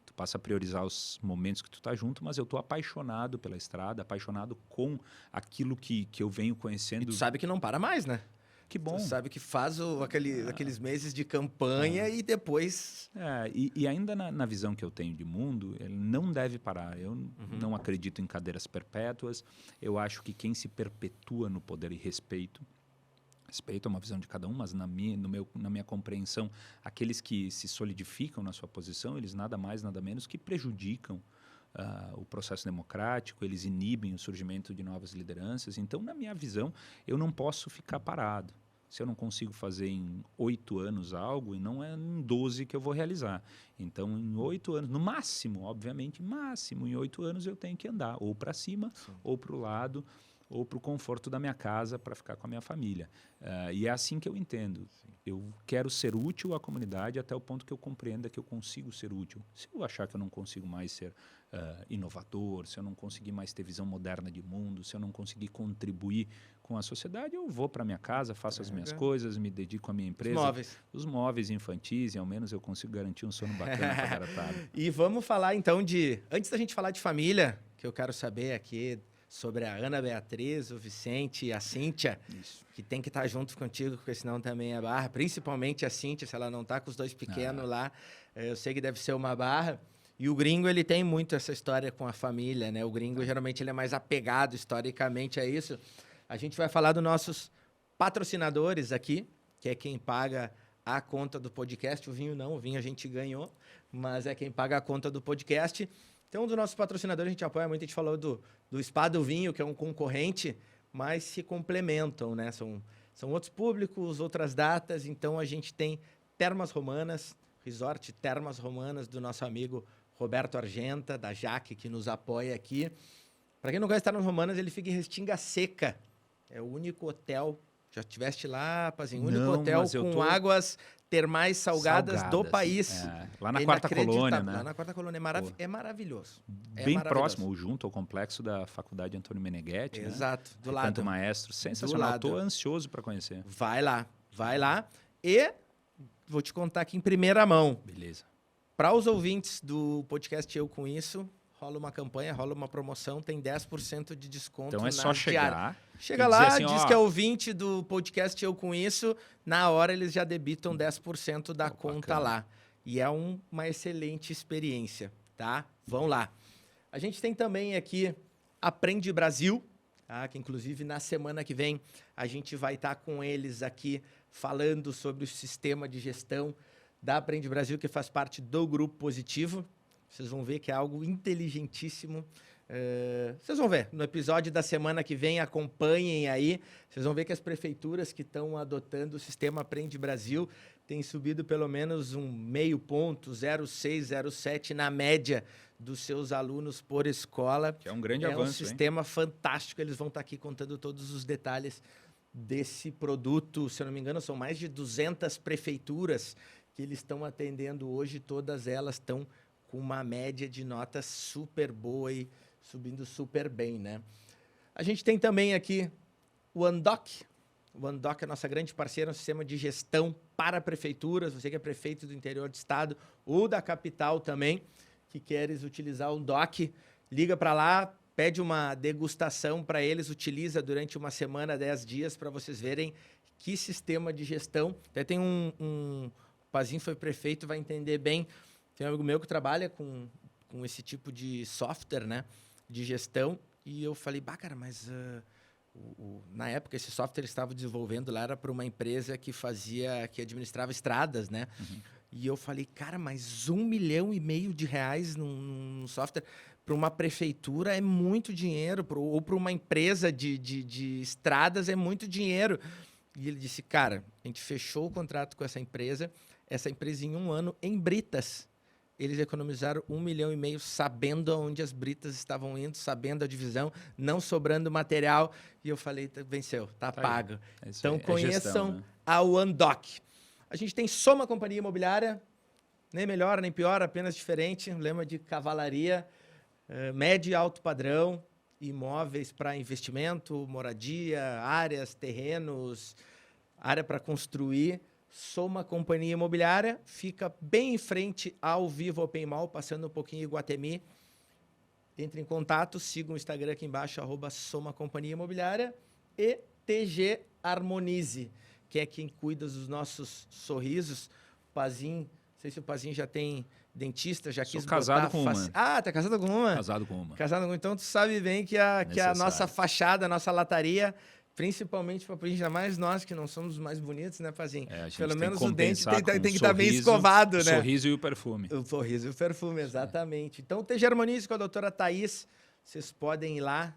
Tu passa a priorizar os momentos que tu tá junto, mas eu tô apaixonado pela estrada, apaixonado com aquilo que eu venho conhecendo. E tu sabe que não para mais, né? Que bom. Tu sabe que faz aqueles meses de campanha e depois... E ainda na visão que eu tenho de mundo, ele não deve parar. Eu não acredito em cadeiras perpétuas. Eu acho que quem se perpetua no poder e respeito é uma visão de cada um, mas na minha compreensão, aqueles que se solidificam na sua posição, eles nada mais, nada menos que prejudicam o processo democrático, eles inibem o surgimento de novas lideranças. Então, na minha visão, eu não posso ficar parado. se eu não consigo fazer em 8 anos algo, e não é em 12 que eu vou realizar. Então, em 8 anos, no máximo, obviamente, máximo, em 8 anos eu tenho que andar ou para cima, ou para o lado, ou para o conforto da minha casa para ficar com a minha família. E é assim que eu entendo. Eu quero ser útil à comunidade até o ponto que eu compreenda que eu consigo ser útil. Se eu achar que eu não consigo mais ser inovador, se eu não conseguir mais ter visão moderna de mundo, se eu não conseguir contribuir com a sociedade, eu vou para minha casa, faço as minhas coisas, me dedico à minha empresa. Os móveis infantis, e ao menos eu consigo garantir um sono bacana para a garotada. E vamos falar então de... Antes da gente falar de família, que eu quero saber aqui sobre a Ana Beatriz, o Vicente e a Cíntia, que tem que estar junto contigo, porque senão também é barra. Principalmente a Cíntia, se ela não está com os 2 pequenos lá, eu sei que deve ser uma barra. E o gringo, ele tem muito essa história com a família, né? O gringo, geralmente, ele é mais apegado historicamente a isso. A gente vai falar dos nossos patrocinadores aqui, que é quem paga a conta do podcast. O vinho não, o vinho a gente ganhou, mas é quem paga a conta do podcast. Então, um dos nossos patrocinadores, a gente apoia muito, a gente falou do Spa do Vinho, que é um concorrente, mas se complementam, né? São outros públicos, outras datas, então a gente tem Termas Romanas, Resort Termas Romanas, do nosso amigo Roberto Argenta, da Jaque, que nos apoia aqui. Para quem não conhece Termas Romanas, ele fica em Restinga Seca, é o único hotel, já estiveste lá, Pazinho, o único hotel com águas termais salgadas do país. Lá na Quarta Colônia, né? Lá na Quarta Colônia, é maravilhoso. Bem próximo, ou junto ao complexo da Faculdade Antônio Meneghetti. Exato, né? do lado. Tanto maestro, sensacional. Estou ansioso para conhecer. Vai lá. E vou te contar aqui em primeira mão. Beleza. Para os ouvintes do podcast Eu Com Isso, rola uma campanha, rola uma promoção, tem 10% de desconto. Então é só chegar. Chega lá, assim, diz que é ouvinte do podcast Eu Com Isso, na hora eles já debitam 10% da conta bacana. Lá. E é uma excelente experiência, tá? Vão lá. A gente tem também aqui Aprende Brasil, tá? Que inclusive na semana que vem a gente vai estar com eles aqui falando sobre o sistema de gestão da Aprende Brasil, que faz parte do Grupo Positivo. Vocês vão ver que é algo inteligentíssimo. Vocês vão ver no episódio da semana que vem, acompanhem aí. Vocês vão ver que as prefeituras que estão adotando o sistema Aprende Brasil têm subido pelo menos 0,5 ponto, 0,6, 0,7 na média dos seus alunos por escola. Que é um grande avanço, um sistema fantástico. Eles vão estar aqui contando todos os detalhes desse produto. Se eu não me engano, são mais de 200 prefeituras que eles estão atendendo hoje. Todas elas estão com uma média de nota super boa e subindo super bem, né? A gente tem também aqui o Andoc. O Andoc é a nossa grande parceira, um sistema de gestão para prefeituras. Você que é prefeito do interior do estado ou da capital também, que queres utilizar o Andoc, liga para lá, pede uma degustação para eles, utiliza durante uma semana, 10 dias, para vocês verem que sistema de gestão. Até tem o Pazinho foi prefeito, vai entender bem. Tem um amigo meu que trabalha com esse tipo de software, né, de gestão, e eu falei, cara, mas na época esse software estava desenvolvendo lá, era para uma empresa que administrava estradas, né? Uhum. E eu falei, cara, mas R$1,5 milhão de reais num software para uma prefeitura é muito dinheiro, ou para uma empresa de estradas é muito dinheiro. E ele disse, cara, a gente fechou o contrato com essa empresa em 1 ano, em britas, eles economizaram R$1,5 milhão, sabendo aonde as britas estavam indo, sabendo a divisão, não sobrando material. E eu falei, venceu, tá pago. Então, conheçam gestão, né? A Andoc. A gente tem Soma Companhia Imobiliária, nem melhor, nem pior, apenas diferente. Lema de cavalaria, médio e alto padrão, imóveis para investimento, moradia, áreas, terrenos, área para construir. Soma Companhia Imobiliária, fica bem em frente ao Vivo Open Mall, passando um pouquinho em Iguatemi. Entre em contato, siga o Instagram aqui embaixo, @Soma Companhia Imobiliária, e TG Harmonize, que é quem cuida dos nossos sorrisos. Pazinho, não sei se o Pazinho já tem dentista, já quis botar... casado com uma. Ah, tá casado com uma? Casado com uma. Casado com uma. Então, tu sabe bem que a nossa fachada, a nossa lataria... Principalmente para ainda mais nós, que não somos os mais bonitos, né, Pazinho? Pelo menos o dente tem que estar bem escovado, né? O sorriso e o perfume. O sorriso e o perfume, exatamente. Então, o TG Harmonize com a doutora Thaís, vocês podem ir lá.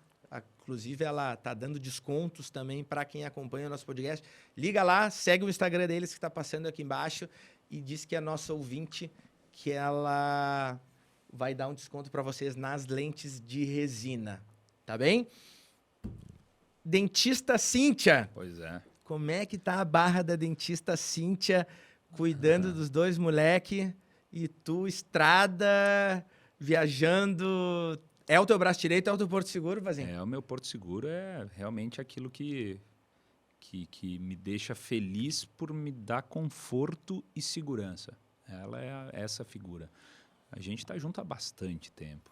Inclusive, ela tá dando descontos também para quem acompanha o nosso podcast. Liga lá, segue o Instagram deles que está passando aqui embaixo e diz que é nossa ouvinte, que ela vai dar um desconto para vocês nas lentes de resina. Tá bem? Dentista Cíntia. Pois é. Como é que tá a barra da dentista Cíntia cuidando dos dois moleque e tu, estrada, viajando? É o teu braço direito, é o teu Porto Seguro, Vazinho? O meu Porto Seguro é realmente aquilo que me deixa feliz por me dar conforto e segurança. Ela é essa figura. A gente está junto há bastante tempo.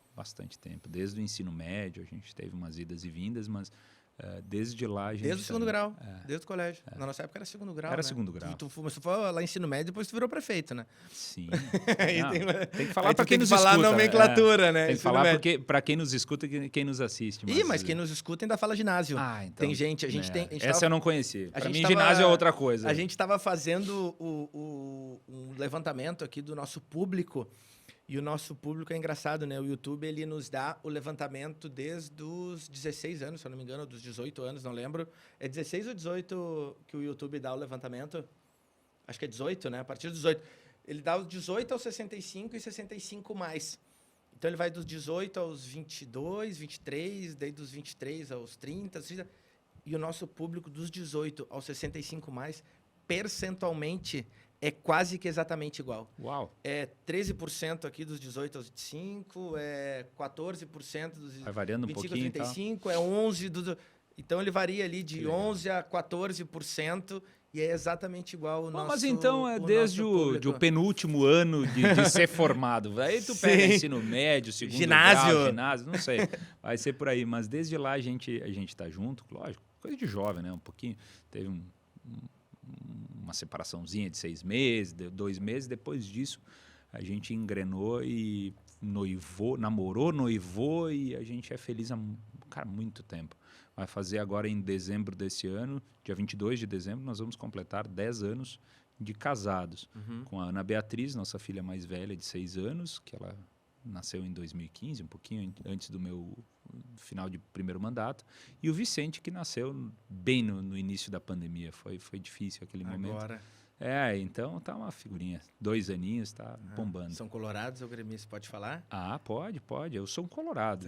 Desde o ensino médio, a gente teve umas idas e vindas, mas desde lá a gente... Desde o segundo grau, desde o colégio. Na nossa época era segundo grau, Era né? segundo grau. Mas tu foi lá ensino médio, depois tu virou prefeito, né? Sim. Tem que falar para quem nos escuta. Tem que falar escuta, nomenclatura, né? Tem que falar para quem nos escuta e quem nos assiste. Mas quem nos escuta ainda fala ginásio. Então, tem gente, essa eu não conhecia. Para mim, tava, ginásio é outra coisa. A gente estava fazendo um levantamento aqui do nosso público. E o nosso público é engraçado, né? O YouTube, ele nos dá o levantamento desde os 16 anos, se eu não me engano, dos 18 anos, não lembro. É 16 ou 18 que o YouTube dá o levantamento? Acho que é 18, né? A partir dos 18. Ele dá os 18 aos 65 e 65 mais. Então, ele vai dos 18 aos 22, 23, daí dos 23 aos 30. E o nosso público dos 18 aos 65 mais, percentualmente, é quase que exatamente igual. Uau! É 13% aqui dos 18 aos 25, é 14% dos vai variando 25 um pouquinho, aos 35, é 11%. Então, ele varia ali de 11% a 14% e é exatamente igual o nosso Mas então é desde o penúltimo ano de ser formado. Aí tu pega ensino médio, segundo grau, ginásio, não sei. Vai ser por aí. Mas desde lá a gente tá junto, lógico, coisa de jovem, né? Um pouquinho. Teve uma separaçãozinha de 6 meses, 2 meses. Depois disso, a gente engrenou e noivou e a gente é feliz há muito tempo. Vai fazer agora em dezembro desse ano, dia 22 de dezembro, nós vamos completar 10 anos de casados. Com a Ana Beatriz, nossa filha mais velha de 6 anos, que ela nasceu em 2015, um pouquinho antes do meu final de primeiro mandato, e o Vicente, que nasceu bem no início da pandemia. Foi difícil aquele momento. Agora. Então tá uma figurinha. 2 aninhos, tá bombando. São colorados ou gremistas? Pode falar? Pode. Eu sou um colorado.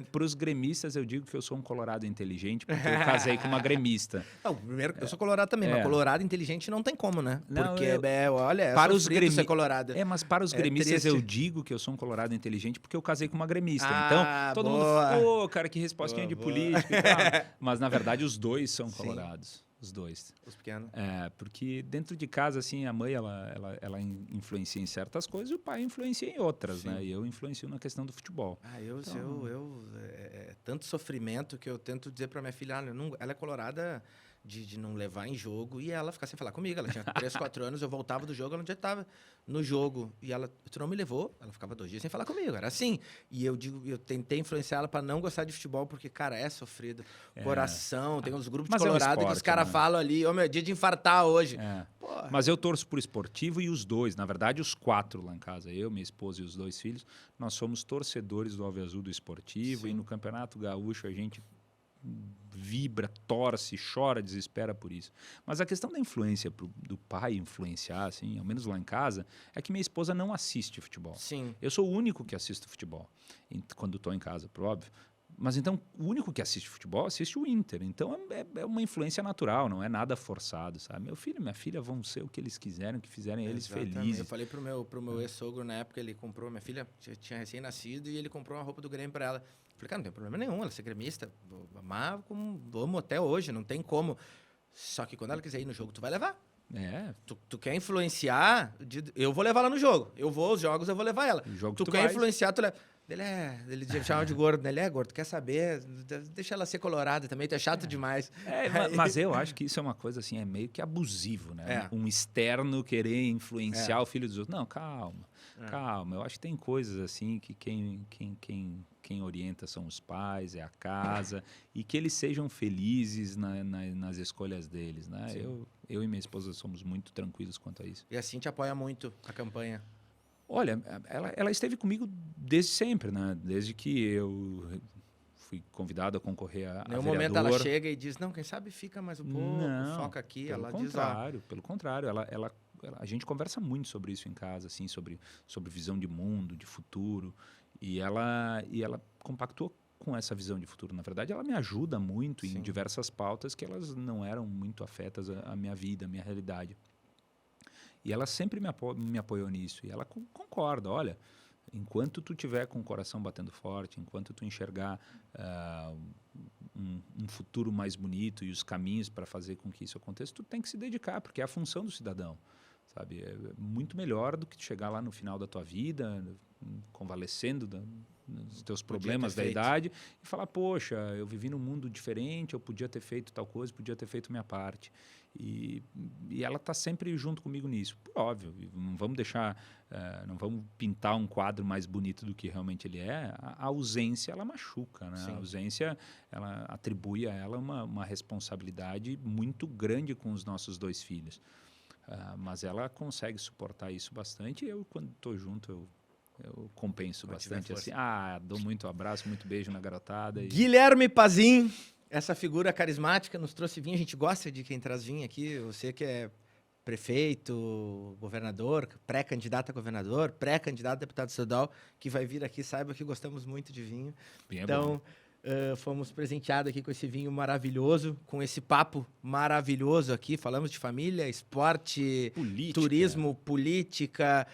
Para os gremistas, eu digo que eu sou um colorado inteligente, porque eu casei com uma gremista. Primeiro, eu sou colorado também, mas colorado inteligente não tem como, né? Não, porque, olha, para os ser colorado. Mas para os gremistas triste. eu digo que eu sou um colorado inteligente porque eu casei com uma gremista. Então, todo mundo ficou, cara, que respostinha de política e tal. Mas, na verdade, os dois são colorados. Os dois. Os pequenos. Porque dentro de casa, assim, a mãe, ela influencia em certas coisas e o pai influencia em outras, né? E eu influencio na questão do futebol. É tanto sofrimento que eu tento dizer pra minha filha, ela é colorada de não levar em jogo e ela ficar sem falar comigo. Ela tinha 3, 4 anos, eu voltava do jogo, ela já estava no jogo. E ela, tu não me levou? Ela ficava 2 dias sem falar comigo, era assim. E eu tentei influenciar ela para não gostar de futebol, porque, cara, é sofrido. Coração, tem uns grupos de colorado que os caras falam ali, meu, dia de infartar hoje. Mas eu torço por esportivo e os dois, na verdade, os 4 lá em casa, eu, minha esposa e os 2 filhos, nós somos torcedores do Alve Azul do esportivo. E no Campeonato Gaúcho a gente vibra, torce, chora, desespera por isso. Mas a questão da influência do pai influenciar, assim, ao menos lá em casa, é que minha esposa não assiste futebol. Sim. Eu sou o único que assisto futebol, quando estou em casa, por óbvio. Mas então, o único que assiste futebol assiste o Inter. Então, é uma influência natural, não é nada forçado, sabe? Meu filho e minha filha vão ser o que eles quiserem, o que fizerem eles felizes. Eu falei pro meu ex-sogro na época, ele comprou, minha filha tinha recém-nascido e ele comprou uma roupa do Grêmio para ela. Falei, cara, não tem problema nenhum, ela ser gremista, vou amar como amo até hoje, não tem como. Só que quando ela quiser ir no jogo, tu vai levar. Tu quer influenciar, eu vou levar ela no jogo. Eu vou aos jogos, eu vou levar ela. Tu quer influenciar, tu leva. Ele chamava de gordo, né? Ele é gordo, quer saber? Deixa ela ser colorada também, tu é chato demais. Mas eu acho que isso é uma coisa assim, é meio que abusivo, né? Um externo querer influenciar o filho dos outros. Não, calma. Eu acho que tem coisas assim que quem orienta são os pais, é a casa, e que eles sejam felizes nas escolhas deles, né? Eu e minha esposa somos muito tranquilos quanto a isso. E assim te apoia muito a campanha? Olha, ela esteve comigo desde sempre, né? Desde que eu fui convidado a concorrer a Em nenhum vereador. momento ela chega e diz, não, quem sabe fica mais um pouco, Não, foca aqui. Pelo Ela contrário, diz, pelo contrário. A gente conversa muito sobre isso em casa, assim, sobre visão de mundo, de futuro. E ela compactou com essa visão de futuro. Na verdade, ela me ajuda muito em diversas pautas que elas não eram muito afetas à minha vida, à minha realidade. E ela sempre me apoiou nisso. E ela concorda, olha, enquanto tu tiver com o coração batendo forte, enquanto tu enxergar um futuro mais bonito e os caminhos para fazer com que isso aconteça, tu tem que se dedicar, porque é a função do cidadão, sabe? É muito melhor do que tu chegar lá no final da tua vida, convalescendo dos teus problemas da idade e falar, poxa, eu vivi num mundo diferente, eu podia ter feito tal coisa, podia ter feito minha parte. E ela está sempre junto comigo nisso. Óbvio, não vamos deixar, não vamos pintar um quadro mais bonito do que realmente ele é. A ausência, ela machuca, né? A ausência, ela atribui a ela uma responsabilidade muito grande com os nossos 2 filhos. Mas ela consegue suportar isso bastante e eu, quando estou junto, eu compenso bastante. Assim. Dou muito abraço, muito beijo na garotada. Guilherme Pazin, essa figura carismática, nos trouxe vinho. A gente gosta de quem traz vinho aqui. Você que é prefeito, governador, pré-candidato a governador, pré-candidato a deputado estadual, que vai vir aqui, saiba que gostamos muito de vinho. Então, fomos presenteados aqui com esse vinho maravilhoso, com esse papo maravilhoso aqui. Falamos de família, esporte, turismo, política.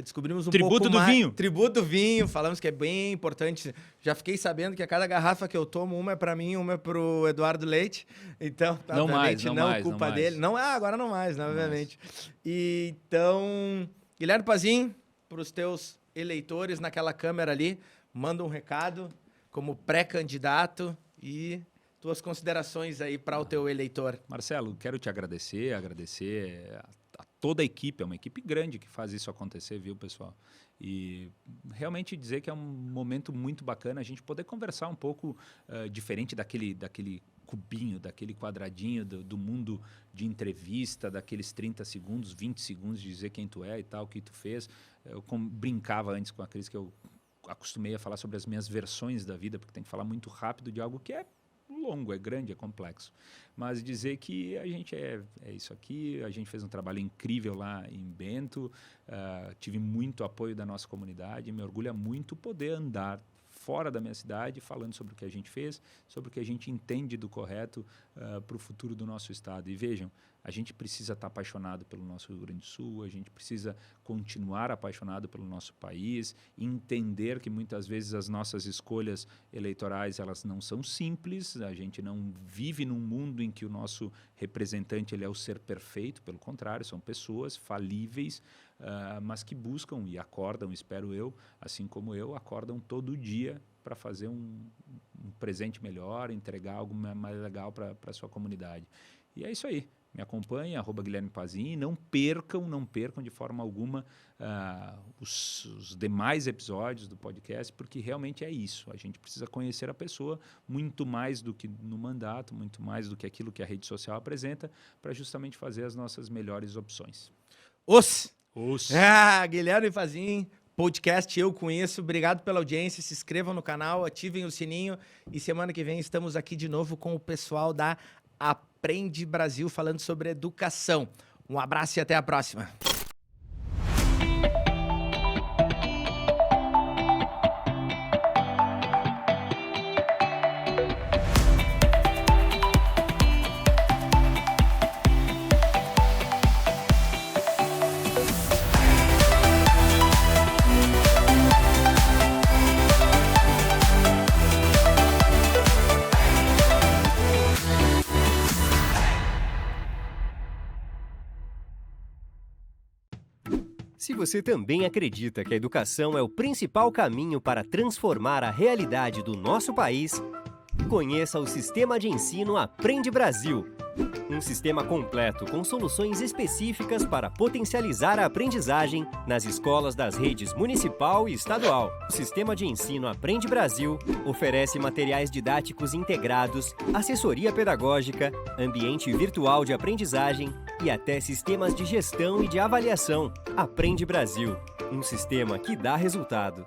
Descobrimos um pouco mais... vinho. Tributo do vinho. Falamos que é bem importante. Já fiquei sabendo que a cada garrafa que eu tomo, uma é para mim, uma é pro Eduardo Leite. Então, obviamente, não culpa dele. Não, agora não mais, né, obviamente. Então, Guilherme Pazin, para os teus eleitores naquela câmera ali, manda um recado como pré-candidato e tuas considerações aí para o teu eleitor. Marcelo, quero te agradecer a toda a equipe, é uma equipe grande que faz isso acontecer, viu, pessoal? E realmente dizer que é um momento muito bacana a gente poder conversar um pouco diferente daquele cubinho, daquele quadradinho do mundo de entrevista, daqueles 30 segundos, 20 segundos de dizer quem tu é e tal, o que tu fez. Eu brincava antes com a Cris que eu acostumei a falar sobre as minhas versões da vida, porque tem que falar muito rápido de algo que é longo, é grande, é complexo. Mas dizer que a gente é isso aqui, a gente fez um trabalho incrível lá em Bento, tive muito apoio da nossa comunidade, me orgulha muito poder andar fora da minha cidade falando sobre o que a gente fez, sobre o que a gente entende do correto para o futuro do nosso estado. E vejam, a gente precisa estar apaixonado pelo nosso Rio Grande do Sul, a gente precisa continuar apaixonado pelo nosso país, entender que muitas vezes as nossas escolhas eleitorais elas não são simples, a gente não vive num mundo em que o nosso representante ele é o ser perfeito, pelo contrário, são pessoas falíveis, mas que buscam e acordam, espero eu, assim como eu, acordam todo dia para fazer um presente melhor, entregar algo mais legal para a sua comunidade. E é isso aí. Me acompanhem, @Guilherme Pazin. Não percam de forma alguma os demais episódios do podcast, porque realmente é isso. A gente precisa conhecer a pessoa muito mais do que no mandato, muito mais do que aquilo que a rede social apresenta, para justamente fazer as nossas melhores opções. Guilherme Pazin, podcast Eu Conheço. Obrigado pela audiência. Se inscrevam no canal, ativem o sininho. E semana que vem estamos aqui de novo com o pessoal da Aprende Brasil, falando sobre educação. Um abraço e até a próxima. Se você também acredita que a educação é o principal caminho para transformar a realidade do nosso país, conheça o Sistema de Ensino Aprende Brasil. Um sistema completo com soluções específicas para potencializar a aprendizagem nas escolas das redes municipal e estadual. O Sistema de Ensino Aprende Brasil oferece materiais didáticos integrados, assessoria pedagógica, ambiente virtual de aprendizagem e até sistemas de gestão e de avaliação. Aprende Brasil, um sistema que dá resultado.